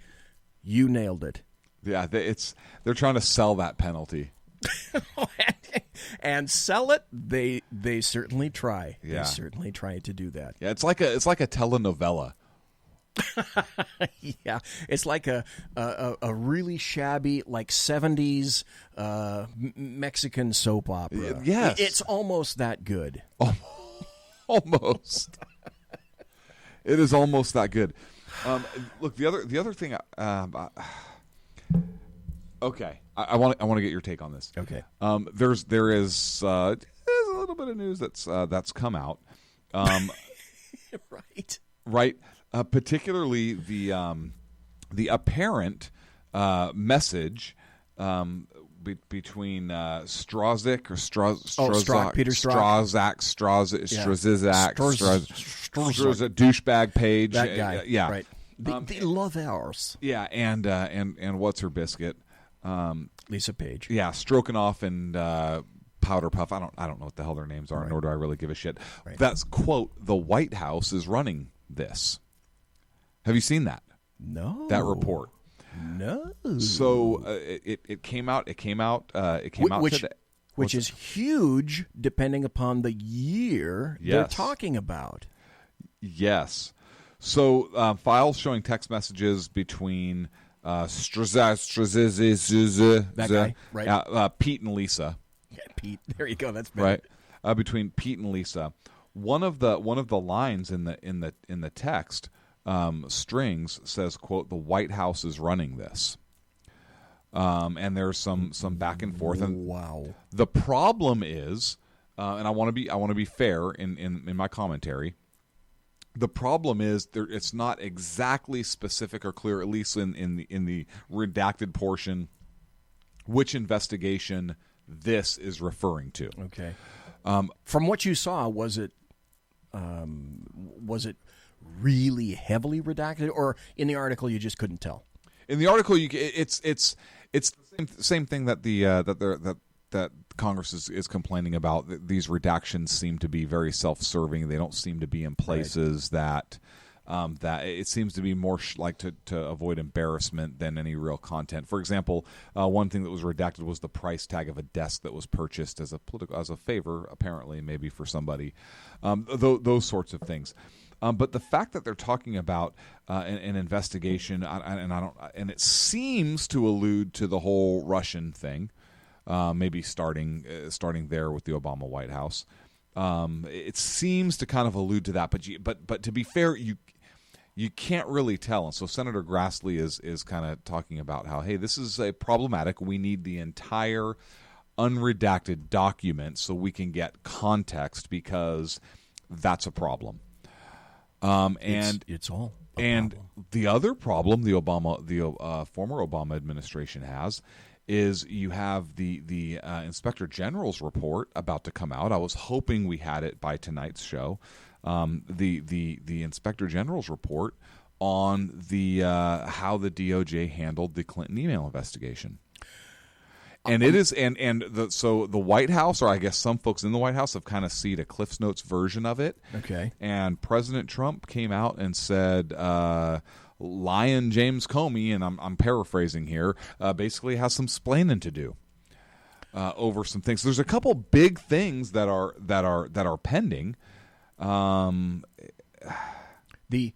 You nailed it. Yeah, they're trying to sell that penalty. And sell it, they certainly try. Yeah. They certainly try to do that. Yeah, it's like a telenovela. Yeah, it's like a really shabby, like 70s Mexican soap opera. Yes. It's almost that good. Almost. It is almost that good. Look, the other thing. Okay, I want to get your take on this. Okay. There is a little bit of news that's come out. Right. Right. Particularly the apparent message between Strozak or Peter Strozak, douchebag Page, that guy, yeah, right. The lovers, yeah, and what's her biscuit, Lisa Page, yeah, stroking off and Powder Puff. I don't know what the hell their names are, nor do I really give a shit. Right. That's quote. The White House is running this. Have you seen that? No. That report? No. So it came out. It came out today. Which is huge, depending upon the year they're talking about. Yes. So files showing text messages between that guy, right? Pete and Lisa. Yeah, Pete. There you go. That's better. Right. Between Pete and Lisa, one of the lines in the text. Strings says, quote, the White House is running this. And there's some back and forth. And wow. The problem is, and I want to be fair in my commentary. The problem is it's not exactly specific or clear, at least in the redacted portion, which investigation this is referring to. Okay. From what you saw, was it really heavily redacted, or in the article you just couldn't tell? In the article, it's the same thing that that Congress is complaining about. These redactions seem to be very self-serving. They don't seem to be in places that it seems to be more like to avoid embarrassment than any real content. For example, one thing that was redacted was the price tag of a desk that was purchased as a favor, apparently, maybe for somebody. Those sorts of things. But the fact that they're talking about an investigation, and it seems to allude to the whole Russian thing, maybe starting there with the Obama White House. It seems to kind of allude to that, but to be fair, you can't really tell. And so Senator Grassley is kind of talking about how, hey, this is problematic. We need the entire unredacted document so we can get context, because that's a problem. It's all a problem. The other problem the former Obama administration has is you have the Inspector General's report about to come out. I was hoping we had it by tonight's show. The Inspector General's report on the how the DOJ handled the Clinton email investigation. And it is, so the White House, or I guess some folks in the White House, have kind of seen a Cliff's Notes version of it. Okay. And President Trump came out and said, "Lion James Comey," and I'm paraphrasing here, basically has some splaining to do over some things. There's a couple big things that are pending. The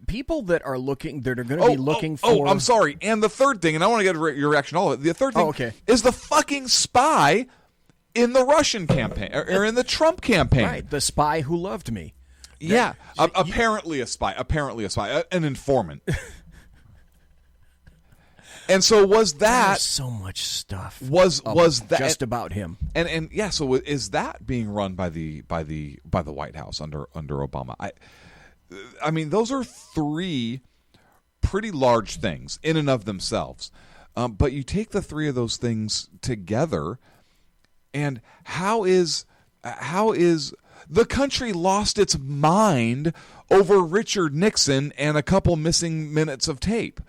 people that are looking, that are going to be looking for. Oh, I'm sorry. And the third thing, and I want to get your reaction on all of it. The third thing is the fucking spy in the Russian campaign, or in the Trump campaign. Right, the spy who loved me. Yeah, apparently a spy, an informant. And so was that? There's so much stuff. Was that just about him? And yeah, so is that being run by the White House under Obama? I mean, those are three pretty large things in and of themselves. But you take the three of those things together, and how is the country lost its mind over Richard Nixon and a couple missing minutes of tape?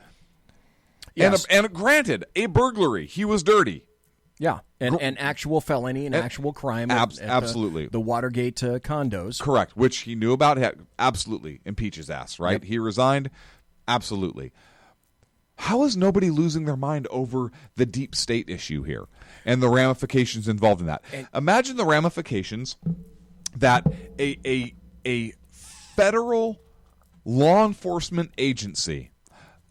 Yes. And granted, a burglary. He was dirty. Yeah, and actual felony and actual crime. Absolutely. The Watergate condos. Correct, which he knew about. Absolutely. Impeach his ass, right? Yep. He resigned. Absolutely. How is nobody losing their mind over the deep state issue here and the ramifications involved in that? Imagine the ramifications that a federal law enforcement agency,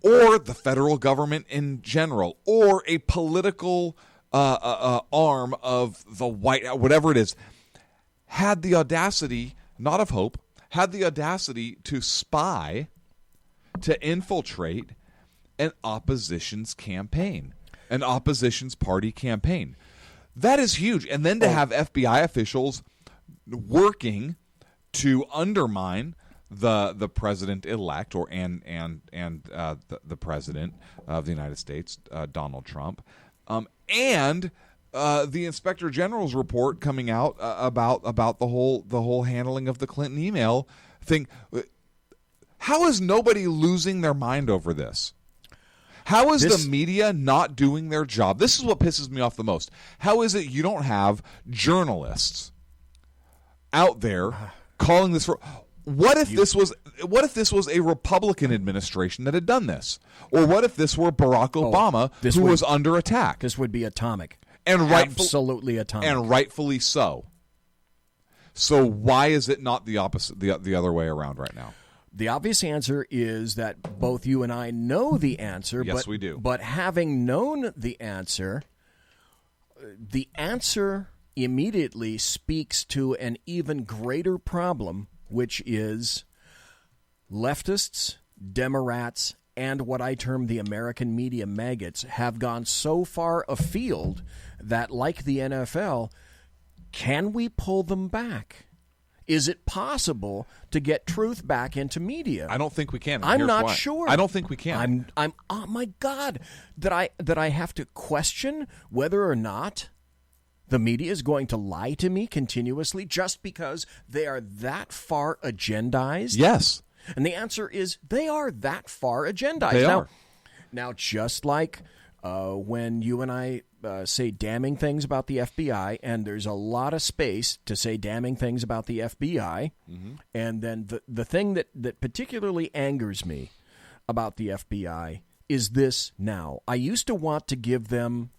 or the federal government in general, or a political arm of the White, whatever it is, had the audacity, not of hope, had the audacity to spy, to infiltrate an opposition's campaign, an opposition's party campaign. That is huge. And then to have FBI officials working to undermine the president-elect and the president of the United States, Donald Trump, and the Inspector General's report coming out about the whole handling of the Clinton email thing. How is nobody losing their mind over this? How is the media not doing their job? This is what pisses me off the most. How is it you don't have journalists out there calling this for? What if this was a Republican administration that had done this? Or what if this were Barack Obama who was under attack? This would be atomic. And absolutely atomic. And rightfully so. So why is it not the opposite, the other way around right now? The obvious answer is that both you and I know the answer. Yes, we do. But having known the answer immediately speaks to an even greater problem, which is leftists, Democrats, and what I term the American media maggots have gone so far afield that, like the NFL, can we pull them back? Is it possible to get truth back into media? I don't think we can. I'm not sure. I don't think we can. I'm oh my God, that I have to question whether or not the media is going to lie to me continuously just because they are that far agendized? Yes. And the answer is they are that far agendized. They are. Now, just like when you and I say damning things about the FBI, and there's a lot of space to say damning things about the FBI. Mm-hmm. And then the thing that particularly angers me about the FBI is this now. I used to want to give them...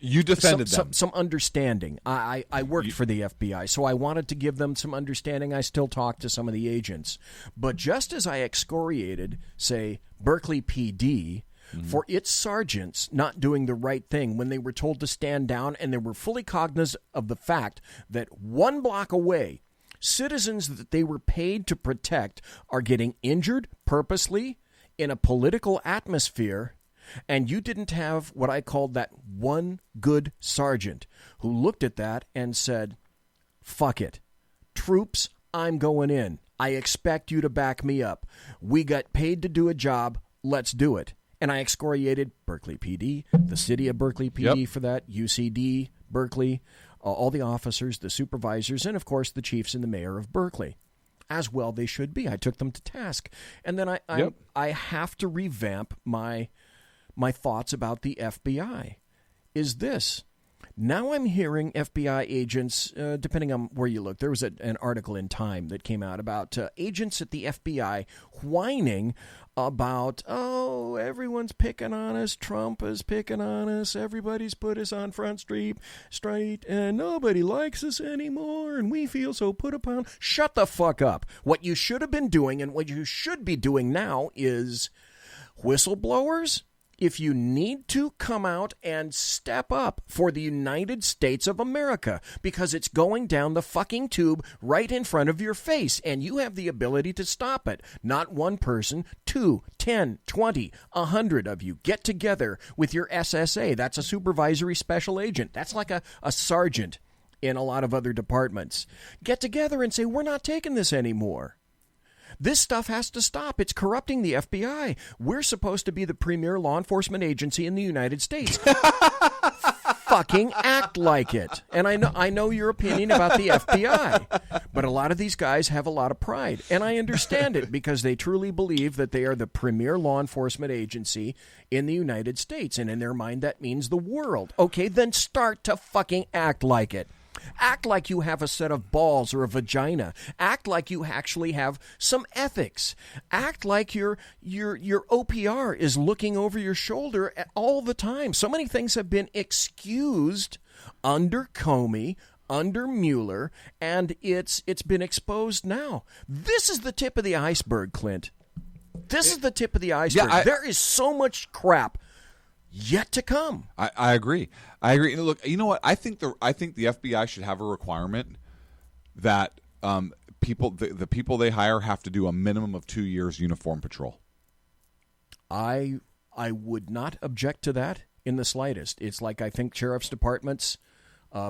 You defended them. Some understanding. I worked for the FBI, so I wanted to give them some understanding. I still talk to some of the agents. But just as I excoriated, say, Berkeley PD for its sergeants not doing the right thing when they were told to stand down, and they were fully cognizant of the fact that 1 block away, citizens that they were paid to protect are getting injured purposely in a political atmosphere, and you didn't have what I called that one good sergeant who looked at that and said, fuck it. Troops, I'm going in. I expect you to back me up. We got paid to do a job. Let's do it. And I excoriated Berkeley PD, the city of Berkeley PD for that, UCD, Berkeley, all the officers, the supervisors, and, of course, the chiefs and the mayor of Berkeley. As well they should be. I took them to task. And then I have to revamp my thoughts about the FBI. Is this. Now I'm hearing FBI agents, depending on where you look, there was an article in Time that came out about agents at the FBI whining about, oh, everyone's picking on us, Trump is picking on us, everybody's put us on Front Street, and nobody likes us anymore, and we feel so put upon. Shut the fuck up. What you should have been doing and what you should be doing now is whistleblowers. If you need to, come out and step up for the United States of America, because it's going down the fucking tube right in front of your face, and you have the ability to stop it. Not one person, 2, 10, 20, 100 of you get together with your SSA. That's a supervisory special agent. That's like a sergeant in a lot of other departments. Get together and say, we're not taking this anymore. This stuff has to stop. It's corrupting the FBI. We're supposed to be the premier law enforcement agency in the United States. Fucking act like it. And I know your opinion about the FBI, but a lot of these guys have a lot of pride, and I understand it because they truly believe that they are the premier law enforcement agency in the United States, and in their mind that means the world. Okay, then start to fucking act like it. Act like you have a set of balls or a vagina. Act like you actually have some ethics. Act like your OPR is looking over your shoulder all the time. So many things have been excused under Comey, under Mueller, and it's been exposed now. This is the tip of the iceberg, Clint. This is the tip of the iceberg. Yeah, there is so much crap yet to come. I agree. And look, you know what? I think the FBI should have a requirement that the people they hire have to do a minimum of 2 years uniform patrol. I would not object to that in the slightest. It's like I think sheriff's departments,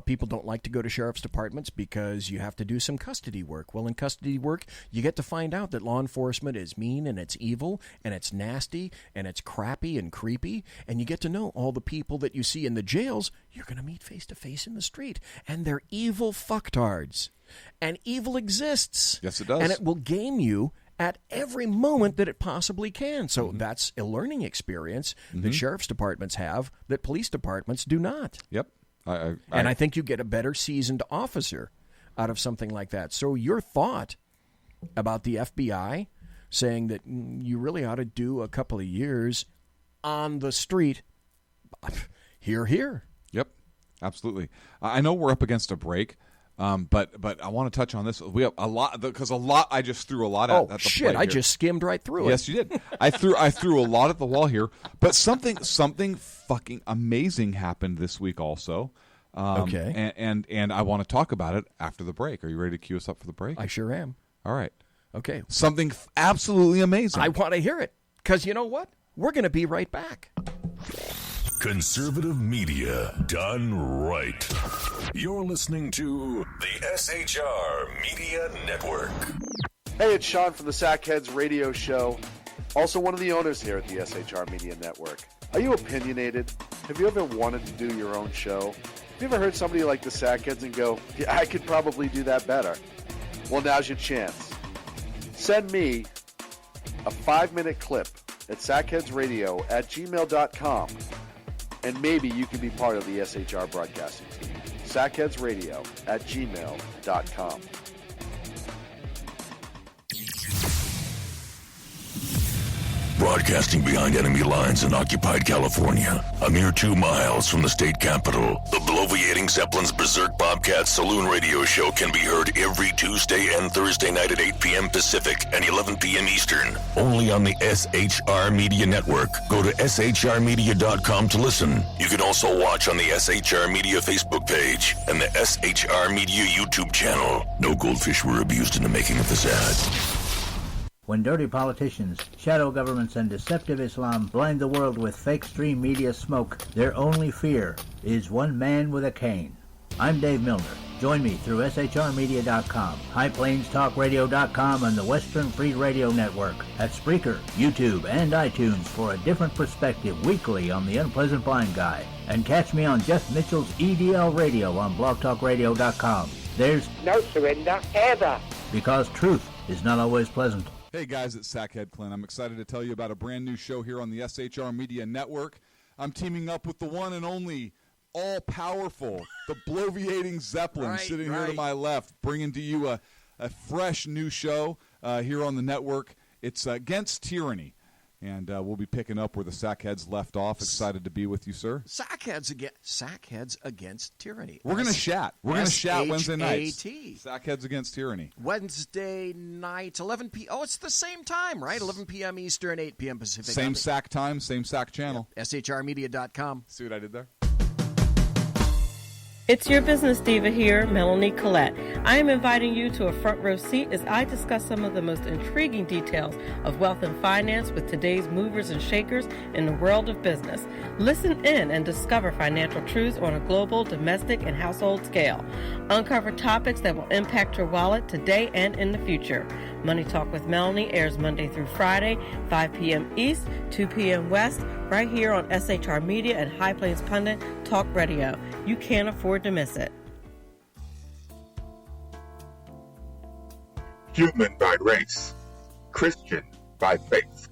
people don't like to go to sheriff's departments because you have to do some custody work. Well, in custody work, you get to find out that law enforcement is mean and it's evil and it's nasty and it's crappy and creepy. And you get to know all the people that you see in the jails you're going to meet face to face in the street. And they're evil fucktards. And evil exists. Yes, it does. And it will game you at every moment that it possibly can. So that's a learning experience that sheriff's departments have that police departments do not. Yep. And I think you get a better seasoned officer out of something like that. So your thought about the FBI saying that you really ought to do a couple of years on the street, here. Yep, absolutely. I know we're up against a break, but I want to touch on this. We have a lot because I just threw a lot at the shit! plate I just skimmed right through it. Yes, you did. I threw a lot at the wall here, but something fucking amazing happened this week also. Okay, and I want to talk about it after the break. Are you ready to cue us up for the break? I sure am. All right. Okay. Something absolutely amazing. I want to hear it because you know what? We're going to be right back. Conservative media done right. You're listening to the SHR Media Network. Hey, it's Sean from the Sackheads radio show. Also one of the owners here at the SHR Media Network. Are you opinionated? Have you ever wanted to do your own show? Have you ever heard somebody like the Sackheads and go, yeah, I could probably do that better? Well, now's your chance. Send me a 5-minute clip at sackheadsradio@gmail.com. and maybe you can be part of the SHR broadcasting team. sackheadsradio@gmail.com. Broadcasting behind enemy lines in occupied California, a mere 2 miles from the state capital, the bloviating Zeppelin's Berserk Bobcat Saloon Radio Show can be heard every Tuesday and Thursday night at 8 p.m. Pacific and 11 p.m. Eastern, only on the SHR Media Network. Go to shrmedia.com to listen. You can also watch on the SHR Media Facebook page and the SHR Media YouTube channel. No goldfish were abused in the making of this ad. When dirty politicians, shadow governments, and deceptive Islam blind the world with fake stream media smoke, their only fear is one man with a cane. I'm Dave Milner. Join me through shrmedia.com, highplainstalkradio.com, and the Western Free Radio Network at Spreaker, YouTube, and iTunes for a different perspective weekly on the Unpleasant Blind Guy. And catch me on Jeff Mitchell's EDL Radio on blogtalkradio.com. There's no surrender ever. Because truth is not always pleasant. Hey guys, it's Sackhead Clint. I'm excited to tell you about a brand new show here on the SHR Media Network. I'm teaming up with the one and only all-powerful, the bloviating Zeppelin sitting here to my left, bringing to you a fresh new show here on the network. It's Against Tyranny. And we'll be picking up where the Sackheads left off. Excited to be with you, sir. Sackheads Against Tyranny. We're going to chat. We're going to chat Wednesday nights. SHAT. Sackheads Against Tyranny. Wednesday night, 11 p.m. Oh, it's the same time, right? 11 p.m. Eastern, 8 p.m. Pacific. Same SAC time, same SAC channel. Yeah. shrmedia.com. See what I did there? It's your business diva here, Melanie Collette. I am inviting you to a front row seat as I discuss some of the most intriguing details of wealth and finance with today's movers and shakers in the world of business. Listen in and discover financial truths on a global, domestic, and household scale. Uncover topics that will impact your wallet today and in the future. Money Talk with Melanie airs Monday through Friday, 5 p.m. East, 2 p.m. West, right here on SHR Media and High Plains Pundit Talk Radio. You can't afford to miss it. Human by race, Christian by faith,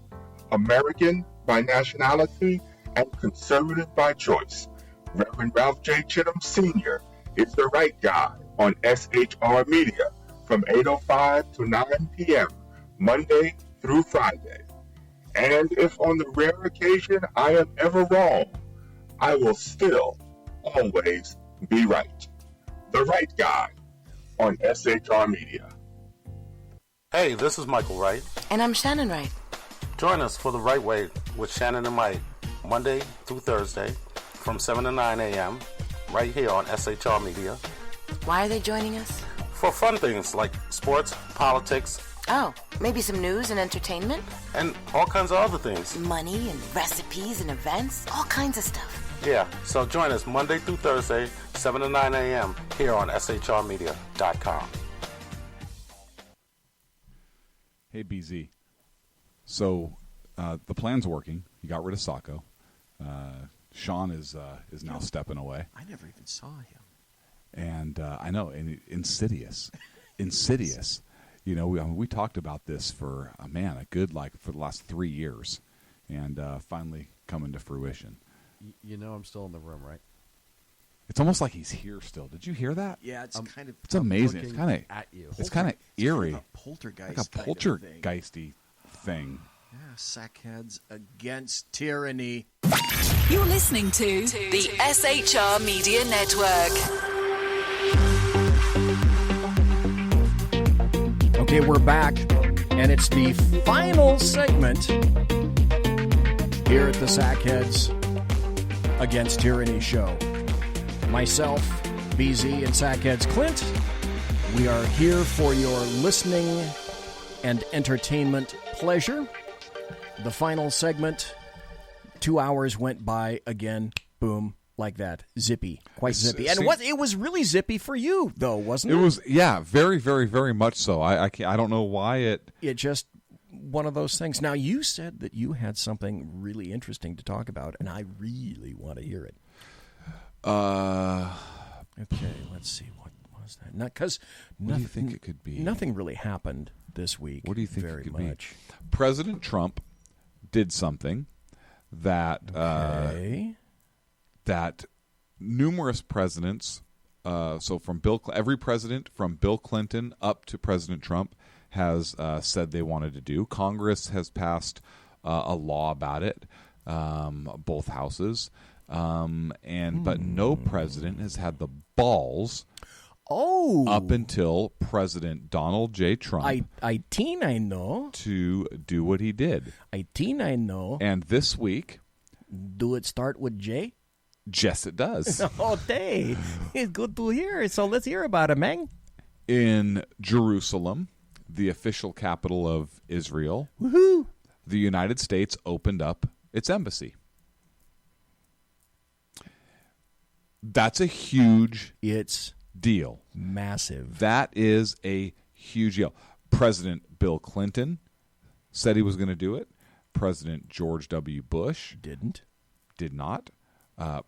American by nationality, and conservative by choice. Reverend Ralph J. Chittum Sr. is the right guy on SHR Media from 8:05 to 9 p.m. Monday through Friday. And if on the rare occasion I am ever wrong, I will still always be right. The right guy on SHR Media. Hey, this is Michael Wright. And I'm Shannon Wright. Join us for The Right Way with Shannon and Mike, Monday through Thursday from 7 to 9 a.m. right here on SHR Media. Why are they joining us? For fun things like sports, politics. Oh, maybe some news and entertainment? And all kinds of other things. Money and recipes and events, all kinds of stuff. Yeah, so join us Monday through Thursday, 7 to 9 a.m. here on shrmedia.com. Hey, BZ. So the plan's working. You got rid of Sacco. Sean is now stepping away. I never even saw him. And I know, and insidious. You know, we talked about this for for the last 3 years, and finally coming to fruition. You know, I'm still in the room, right? It's almost like he's here still. Did you hear that? Yeah, it's kind of. It's amazing. It's kind of at you. It's kind of eerie. Like a poltergeist. Like a poltergeisty thing. Yeah, Sackheads Against Tyranny. You're listening to the SHR Media Network. Okay, we're back, and it's the final segment here at the Sackheads Against Tyranny show. Myself, BZ, and Sackheads Clint, we are here for your listening and entertainment pleasure. The final segment, 2 hours went by again, boom, like that. Zippy. Quite zippy. And it was really zippy for you, though, wasn't it? It was, yeah, very, very, very much so. I don't know why it... It just... one of those things. Now, you said that you had something really interesting to talk about, and I really want to hear it. Okay, let's see. What was that? Because what do you think it could be? Nothing really happened this week. What do you think very it could much? be? President Trump did something that that numerous presidents, so from every president from Bill Clinton up to President Trump has said they wanted to do. Congress has passed a law about it, both houses, but no president has had the balls. Up until President Donald J. Trump. I know. To do what he did. I know. And this week. Do it start with J? Yes, it does. Oh, hey. It's good to hear. So let's hear about it, man. In Jerusalem, the official capital of Israel, woohoo! The United States opened up its embassy. That's a huge deal. Massive. That is a huge deal. President Bill Clinton said he was going to do it. President George W. Bush did not.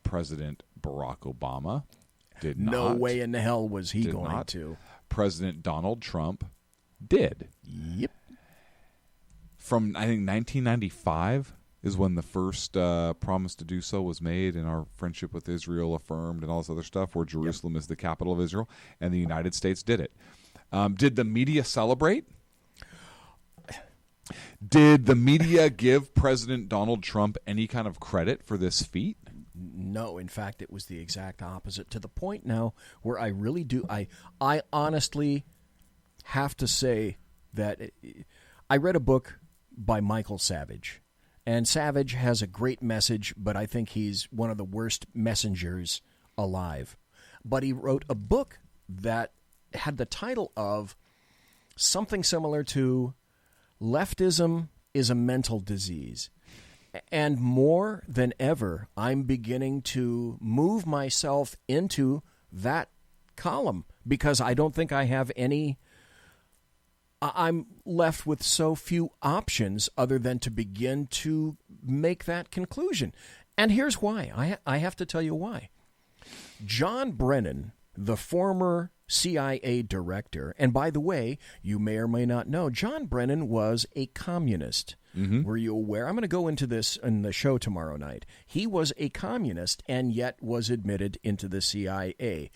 President Barack Obama did not. No way in the hell was he going not. to. President Donald Trump did. Yep. From, I think, 1995 is when the first promise to do so was made, and our friendship with Israel affirmed and all this other stuff, where Jerusalem is the capital of Israel, and the United States did it. Did the media celebrate? Did the media give President Donald Trump any kind of credit for this feat? No, in fact, it was the exact opposite, to the point now where I really do. I honestly have to say that I read a book by Michael Savage, and Savage has a great message, but I think he's one of the worst messengers alive. But he wrote a book that had the title of something similar to Leftism is a Mental Disease. And more than ever, I'm beginning to move myself into that column because I don't think I have any. I'm left with so few options other than to begin to make that conclusion. And here's why. I have to tell you why. John Brennan, the former CIA director, and by the way, you may or may not know, John Brennan was a communist. Mm-hmm. Were you aware? I'm going to go into this in the show tomorrow night. He was a communist and yet was admitted into the CIA.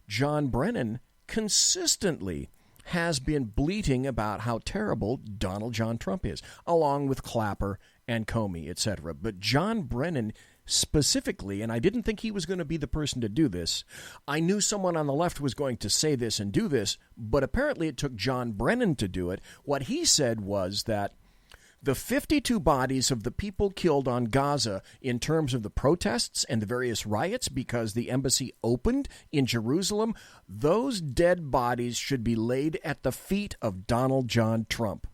John Brennan consistently has been bleating about how terrible Donald John Trump is, along with Clapper and Comey, etc. But John Brennan specifically, and I didn't think he was going to be the person to do this. I knew someone on the left was going to say this and do this, but apparently it took John Brennan to do it. What he said was that the 52 bodies of the people killed on Gaza in terms of the protests and the various riots because the embassy opened in Jerusalem, those dead bodies should be laid at the feet of Donald John Trump.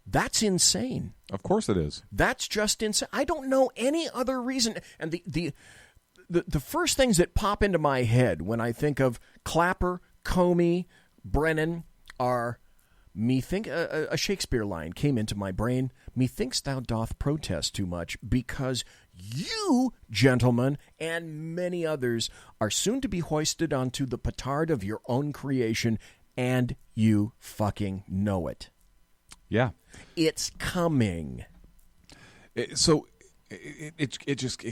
That's insane. Of course it is. That's just insane. I don't know any other reason. And the first things that pop into my head when I think of Clapper, Comey, Brennan are, "Methink," a Shakespeare line came into my brain, "Methinks thou doth protest too much, because you, gentlemen, and many others, are soon to be hoisted onto the petard of your own creation, and you fucking know it." Yeah. It's coming. It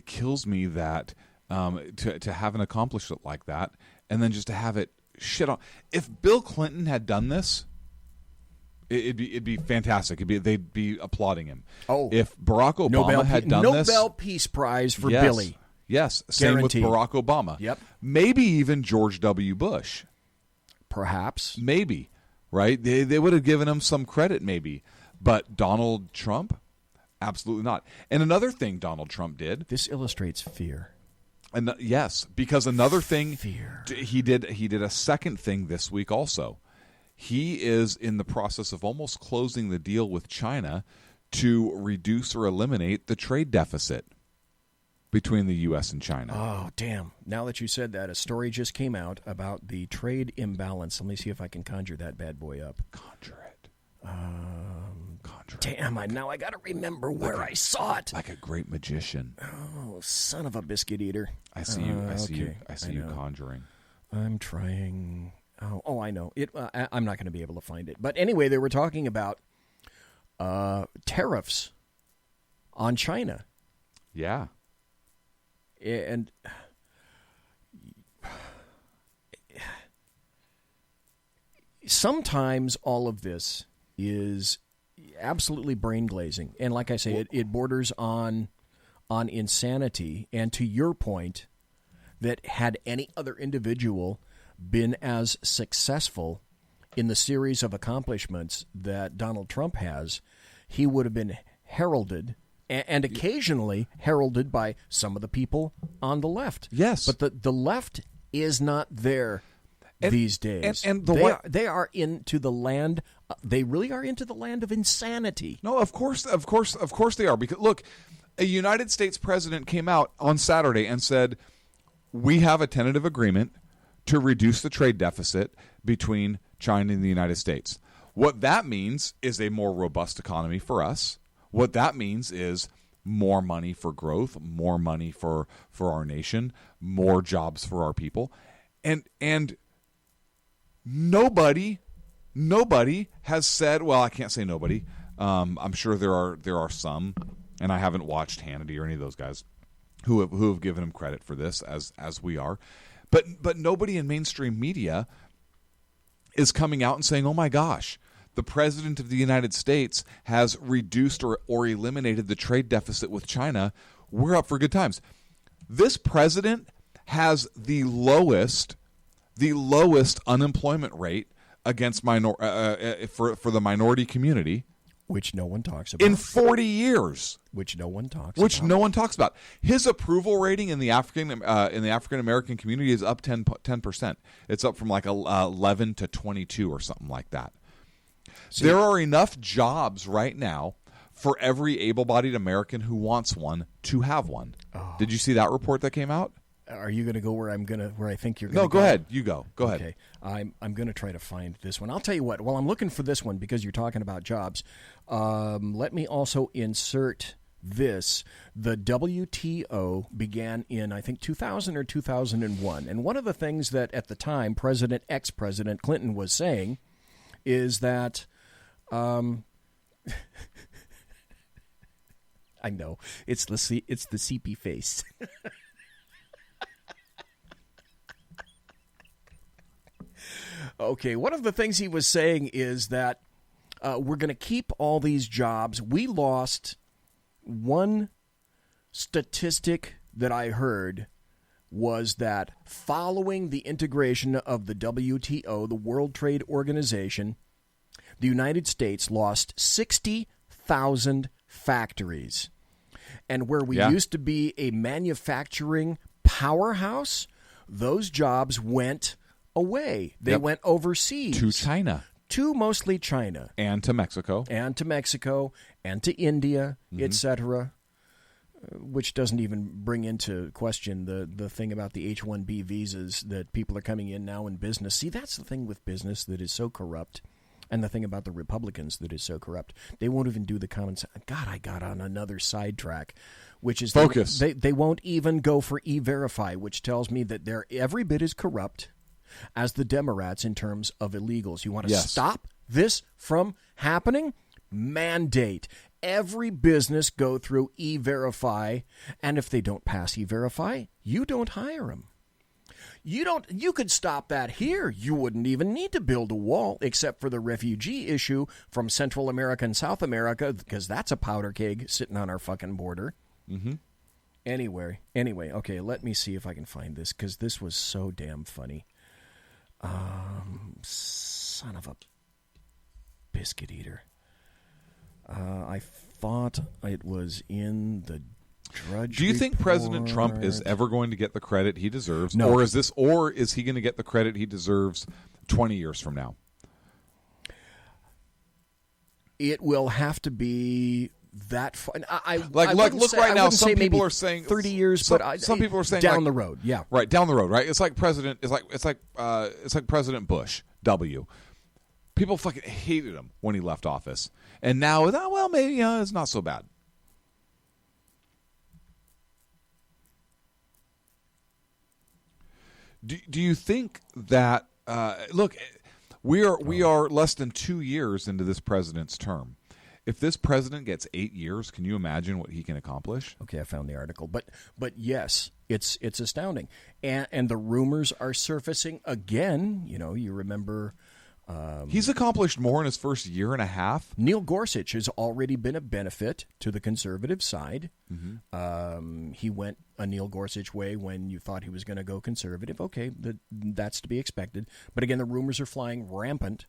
kills me that to have an accomplishment like that and then just to have it shit on. If Bill Clinton had done this, it'd be fantastic. They'd be applauding him. Oh, if Barack Obama had done this, Nobel Peace Prize for Billy. Yes, same Guaranteed. with Barack Obama. Yep. Maybe even George W. Bush. Perhaps. Maybe. Right? They would have given him some credit, maybe. But Donald Trump? Absolutely not. And another thing Donald Trump did. This illustrates fear. And yes, because another thing fear. He did a second thing this week also. He is in the process of almost closing the deal with China to reduce or eliminate the trade deficit between the U.S. and China. Oh, damn. Now that you said that, a story just came out about the trade imbalance. Let me see if I can conjure that bad boy up. Conjure it. Conjure damn, now I got to remember where I saw it. Like a great magician. Oh, son of a biscuit eater. I see you. I see you conjuring. I'm trying. Oh, I know. I'm not going to be able to find it. But anyway, they were talking about tariffs on China. Yeah. And sometimes all of this is absolutely brain glazing. And like I say, it borders on insanity. And to your point, that had any other individual been as successful in the series of accomplishments that Donald Trump has, he would have been heralded and occasionally heralded by some of the people on the left. Yes. But the left is not there these days. And they are into the land. They really are into the land of insanity. No, of course they are. Because look, a United States president came out on Saturday and said, we have a tentative agreement to reduce the trade deficit between China and the United States. What that means is a more robust economy for us. What that means is more money for growth, more money for our nation, more jobs for our people. And nobody has said, well, I can't say nobody. I'm sure there are some, and I haven't watched Hannity or any of those guys who have given him credit for this as we are. But nobody in mainstream media is coming out and saying, oh my gosh, the President of the United States has reduced or eliminated the trade deficit with China. We're up for good times. This president has the lowest unemployment rate against for the minority community, which no one talks about, in 40 years. Which no one talks about. His approval rating in the African American community is up 10%. It's up from like 11 to 22 or something like that. See, there are enough jobs right now for every able-bodied American who wants one to have one. Oh. Did you see that report that came out? Are you going to go where I think you're going to go? No, go ahead. You go. Go ahead. Okay. I'm going to try to find this one. I'll tell you what. While I'm looking for this one, because you're talking about jobs, let me also insert this. The WTO began in, I think, 2000 or 2001. And one of the things that at the time ex-President Clinton was saying is that I know it's the CP face. Okay, one of the things he was saying is that we're going to keep all these jobs. We lost one statistic that I heard was that following the integration of the WTO, the World Trade Organization, the United States lost 60,000 factories. And where we used to be a manufacturing powerhouse, those jobs went away. They went overseas. To China. To mostly China. And to Mexico. And to India, etc., which doesn't even bring into question the thing about the H-1B visas that people are coming in now in business. See, that's the thing with business that is so corrupt, and the thing about the Republicans that is so corrupt. They won't even do the common sense. God, I got on another sidetrack, which is focus. They won't even go for E-Verify, which tells me that they're every bit as corrupt as the Democrats in terms of illegals. You want to stop this from happening? Mandate every business go through E-Verify, and if they don't pass E-Verify, you don't hire them. You could stop that here. You wouldn't even need to build a wall, except for the refugee issue from Central America and South America, because that's a powder keg sitting on our fucking border. Mm-hmm. Anyway, okay, let me see if I can find this, because this was so damn funny. Son of a biscuit eater. I thought it was in the Drudge Do you think report. President Trump is ever going to get the credit he deserves? No. Or is he going to get the credit he deserves 20 years from now? It will have to be that fun. Look right now. Some people are saying 30 years, but some people are saying down the road. Yeah, right down the road. Right. It's like President Bush W. People fucking hated him when he left office, and now maybe it's not so bad. Do you think that look? We are less than 2 years into this president's term. if this president gets 8 years, can you imagine what he can accomplish? Okay, I found the article, but yes, it's astounding, and the rumors are surfacing again. You remember. He's accomplished more in his first year and a half. Neil Gorsuch has already been a benefit to the conservative side. Mm-hmm. He went a Neil Gorsuch way when you thought he was going to go conservative. Okay, that's to be expected. But again, the rumors are flying rampant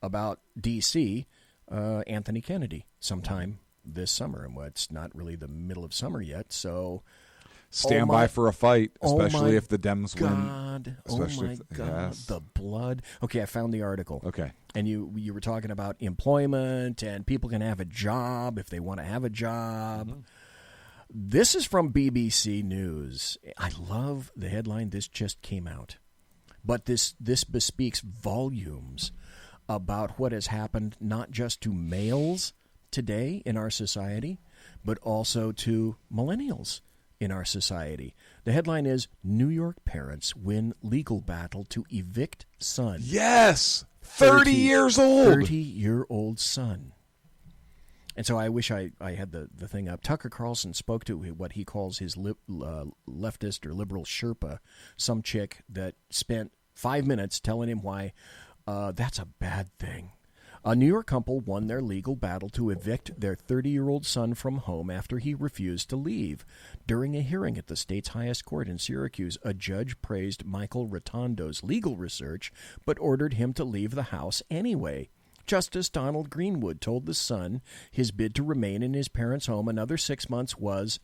about D.C., Anthony Kennedy sometime this summer. And it's not really the middle of summer yet, so... Stand by for a fight, especially if the Dems win. Oh my God, the blood. Okay, I found the article. Okay. And you were talking about employment and people can have a job if they want to have a job. Mm-hmm. This is from BBC News. I love the headline. This just came out. But this bespeaks volumes about what has happened not just to males today in our society, but also to millennials in our society. The headline is, New York parents win legal battle to evict son. Yes! 30 years old! 30-year-old son. And so I wish I had the thing up. Tucker Carlson spoke to what he calls his leftist or liberal Sherpa, some chick that spent 5 minutes telling him why that's a bad thing. A New York couple won their legal battle to evict their 30-year-old son from home after he refused to leave. During a hearing at the state's highest court in Syracuse, a judge praised Michael Rotondo's legal research, but ordered him to leave the house anyway. Justice Donald Greenwood told the son his bid to remain in his parents' home another 6 months was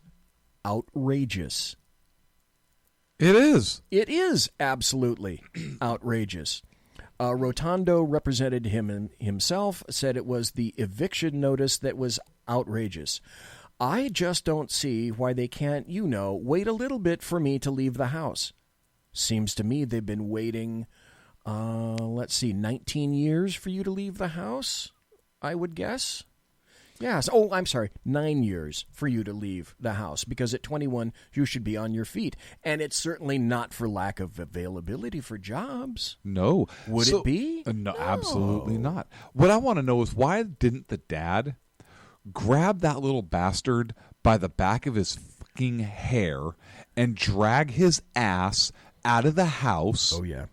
outrageous. It is. It is absolutely outrageous. Rotondo represented himself, said it was the eviction notice that was outrageous. I just don't see why they can't, wait a little bit for me to leave the house. Seems to me they've been waiting, 19 years for you to leave the house, I would guess. Yes. Oh, I'm sorry. 9 years for you to leave the house, because at 21, you should be on your feet. And it's certainly not for lack of availability for jobs. No. Would it be? No, absolutely not. What I want to know is, why didn't the dad grab that little bastard by the back of his fucking hair and drag his ass out of the house? Oh, yeah.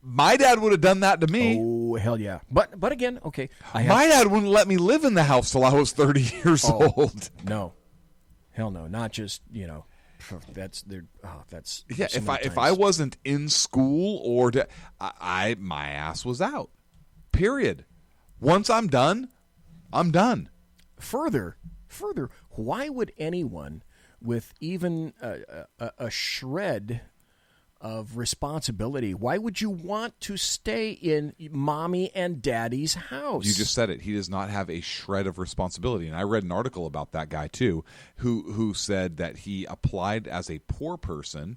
My dad would have done that to me. Oh, hell yeah. But again, okay. My dad wouldn't let me live in the house till I was 30 years old. No. Hell no. Not just, that's yeah, if I wasn't in school or my ass was out. Period. Once I'm done, I'm done. Further, why would anyone with even a shred of responsibility, why would you want to stay in mommy and daddy's house? You just said it. He does not have a shred of responsibility. And I read an article about that guy, too, who said that he applied as a poor person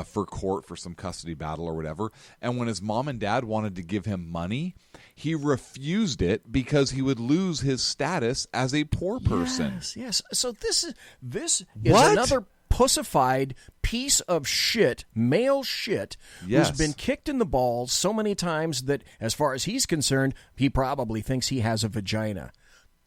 for court for some custody battle or whatever. And when his mom and dad wanted to give him money, he refused it because he would lose his status as a poor person. Yes. So this is another pussified piece of shit, male shit, who's been kicked in the balls so many times that, as far as he's concerned, he probably thinks he has a vagina.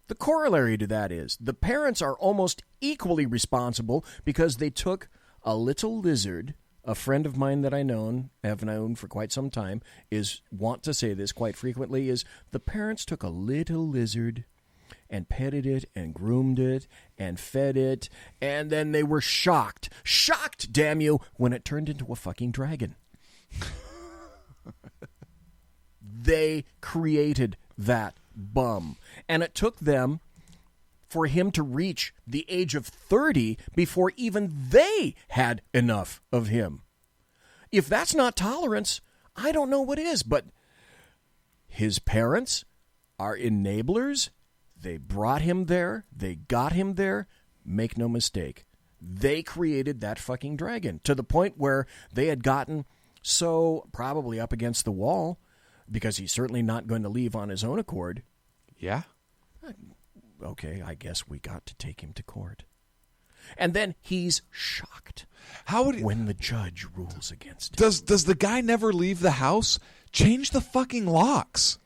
The corollary to that is the parents are almost equally responsible because they took a little lizard. A friend of mine that have known for quite some time, want to say this quite frequently, is the parents took a little lizard and petted it and groomed it and fed it, and then they were shocked, damn you, when it turned into a fucking dragon. They created that bum. And it took them for him to reach the age of 30 before even they had enough of him. If that's not tolerance, I don't know what is. But his parents are enablers. They brought him there. They got him there. Make no mistake. They created that fucking dragon to the point where they had gotten so probably up against the wall, because he's certainly not going to leave on his own accord. Yeah. Okay, I guess we got to take him to court. And then he's shocked when the judge rules against him. Does the guy never leave the house? Change the fucking locks.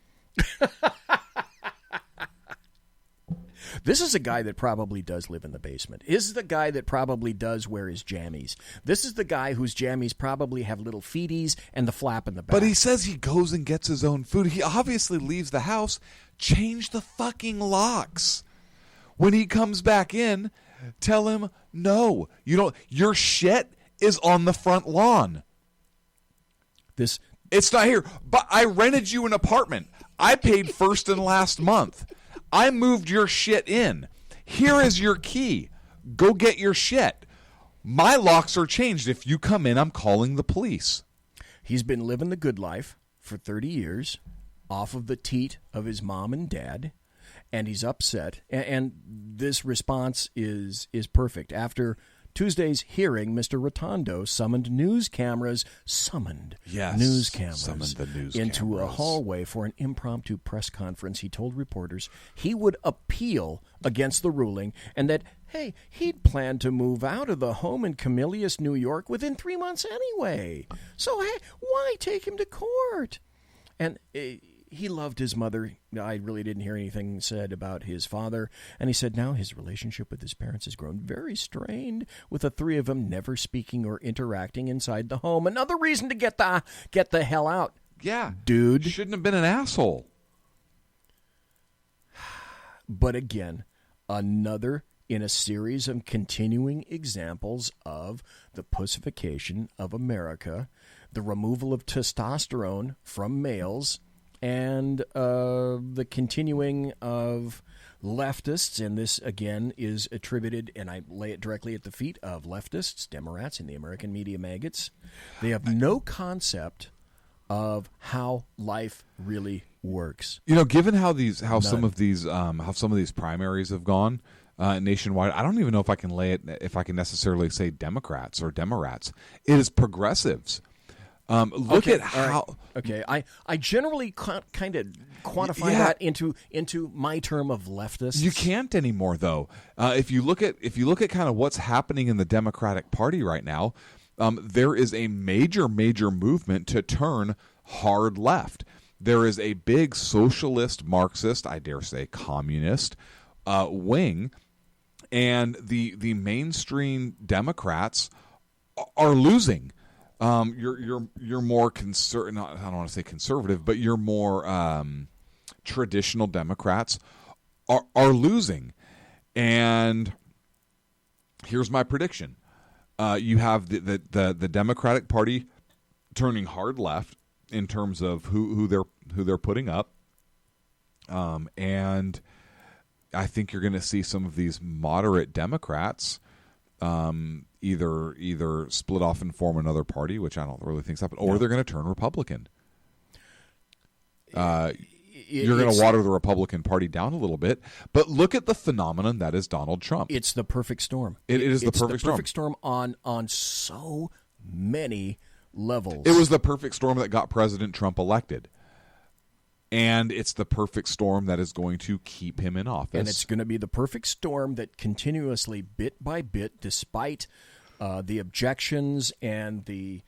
This is a guy that probably does live in the basement. This is the guy that probably does wear his jammies. This is the guy whose jammies probably have little feeties and the flap in the back. But he says he goes and gets his own food. He obviously leaves the house. Change the fucking locks. When he comes back in, tell him, no, you don't. Your shit is on the front lawn. It's not here. But I rented you an apartment. I paid first and last month. I moved your shit in. Here is your key. Go get your shit. My locks are changed. If you come in, I'm calling the police. He's been living the good life for 30 years off of the teat of his mom and dad, and he's upset. And this response is perfect. After Tuesday's hearing, Mr. Rotondo summoned news cameras into a hallway for an impromptu press conference. He told reporters he would appeal against the ruling and that, hey, he'd planned to move out of the home in Camillus, New York within 3 months anyway. So, hey, why take him to court? And he loved his mother. I really didn't hear anything said about his father. And he said now his relationship with his parents has grown very strained, with the three of them never speaking or interacting inside the home. Another reason to get the hell out. Yeah. Dude. Shouldn't have been an asshole. But again, another in a series of continuing examples of the pussification of America, the removal of testosterone from males, and the continuing of leftists, and this, again, is attributed, and I lay it directly at the feet of leftists, Democrats, and the American media maggots. They have no concept of how life really works. You know, given how some of these primaries have gone nationwide, I don't even know if I can necessarily say Democrats or Demorats. It is progressives. Look at how. Right. Okay, I generally kind of quantify that into my term of leftists. You can't anymore, though. If you look at kind of what's happening in the Democratic Party right now, there is a major movement to turn hard left. There is a big socialist, Marxist, I dare say communist wing, and the mainstream Democrats are losing. You're more I don't want to say conservative, but you're more traditional Democrats are losing. And here's my prediction: you have the Democratic Party turning hard left in terms of who they're putting up, and I think you're going to see some of these moderate Democrats either split off and form another party, which I don't really think is happening, or they're going to turn Republican. You're going to water the Republican Party down a little bit, but look at the phenomenon that is Donald Trump. It's the perfect storm. It is the perfect storm. It's the perfect storm on so many levels. It was the perfect storm that got President Trump elected. And it's the perfect storm that is going to keep him in office. And it's going to be the perfect storm that continuously, bit by bit, despite the objections and the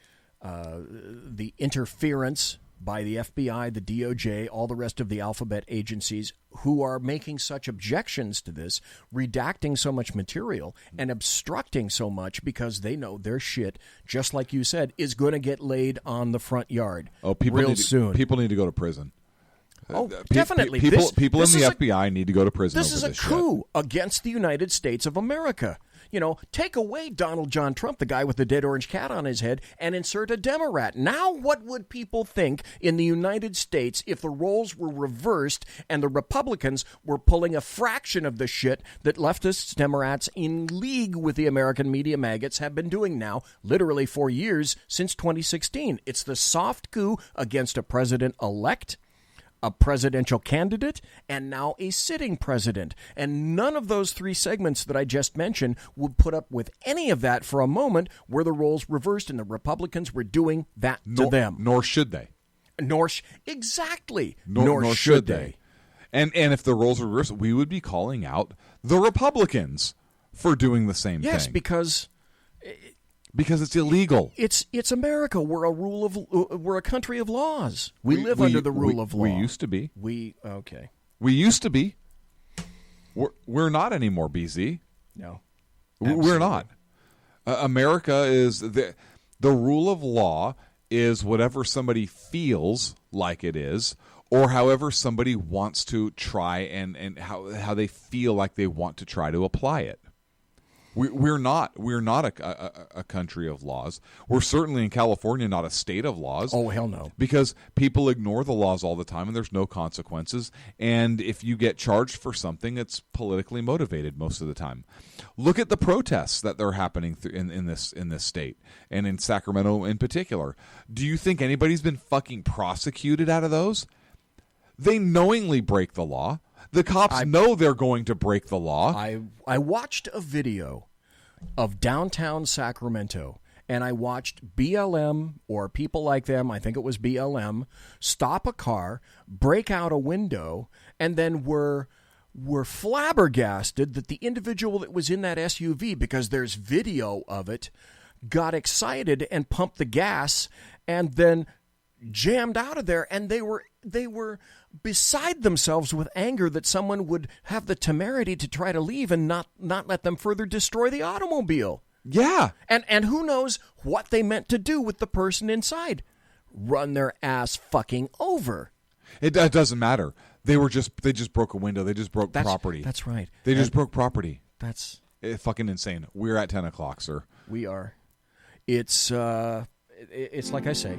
interference by the FBI, the DOJ, all the rest of the alphabet agencies who are making such objections to this, redacting so much material and obstructing so much because they know their shit, just like you said, is going to get laid on the front yard real soon. People need to go to prison. Oh, definitely. People in the FBI need to go to prison. This is a coup against the United States of America. You know, take away Donald John Trump, the guy with the dead orange cat on his head, and insert a Democrat. Now what would people think in the United States if the roles were reversed and the Republicans were pulling a fraction of the shit that leftists, Democrats, in league with the American media maggots have been doing now, literally for years, since 2016? It's the soft coup against a president-elect, a presidential candidate, and now a sitting president. And none of those three segments that I just mentioned would put up with any of that for a moment were the roles reversed and the Republicans were doing that to them. Nor should they. Nor should they. And if the roles were reversed, we would be calling out the Republicans for doing the same thing. Yes, because it's illegal. It's America. We're a country of laws. We live under the rule of law. We used to be. Okay. We used to be. We're not anymore, BZ. No. We're not. America is the rule of law is whatever somebody feels like it is, or however somebody wants to try and how they feel like they want to try to apply it. We're not a country of laws. We're certainly in California not a state of laws. Oh, hell no. Because people ignore the laws all the time and there's no consequences. And if you get charged for something, it's politically motivated most of the time. Look at the protests that are happening in this state and in Sacramento in particular. Do you think anybody's been fucking prosecuted out of those? They knowingly break the law. The cops know they're going to break the law. I watched a video of downtown Sacramento, and I watched BLM or people like them, I think it was BLM, stop a car, break out a window, and then were flabbergasted that the individual that was in that SUV, because there's video of it, got excited and pumped the gas and then jammed out of there, and they were beside themselves with anger that someone would have the temerity to try to leave and not let them further destroy the automobile. Yeah. And who knows what they meant to do with the person inside. Run their ass fucking over. It doesn't matter. They just broke a window. They just broke property. That's right. They just broke property. That's fucking insane. We're at 10 o'clock, sir. We are. It's like I say.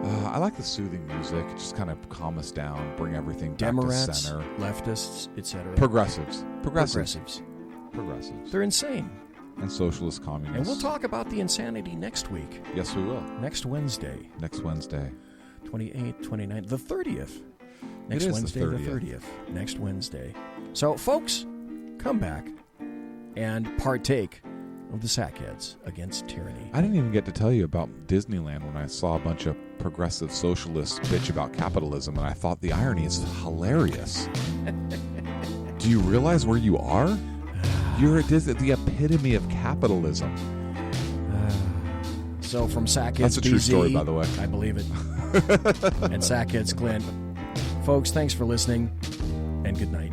I like the soothing music. It just kind of calm us down, bring everything back to center. Leftists, etc. Progressives. They're insane. And socialist communists. And we'll talk about the insanity next week. Yes, we will. Next Wednesday. 28th, 29th, the 30th. Next Wednesday, the 30th. Next Wednesday. So, folks, come back and partake of the Sackheads Against Tyranny. I didn't even get to tell you about Disneyland when I saw a bunch of progressive socialists bitch about capitalism, and I thought the irony is hilarious. Do you realize where you are? You're at the epitome of capitalism. So from Sackheads That's a true BZ, story, by the way. I believe it. And Sackheads Clint. Folks, thanks for listening, and good night.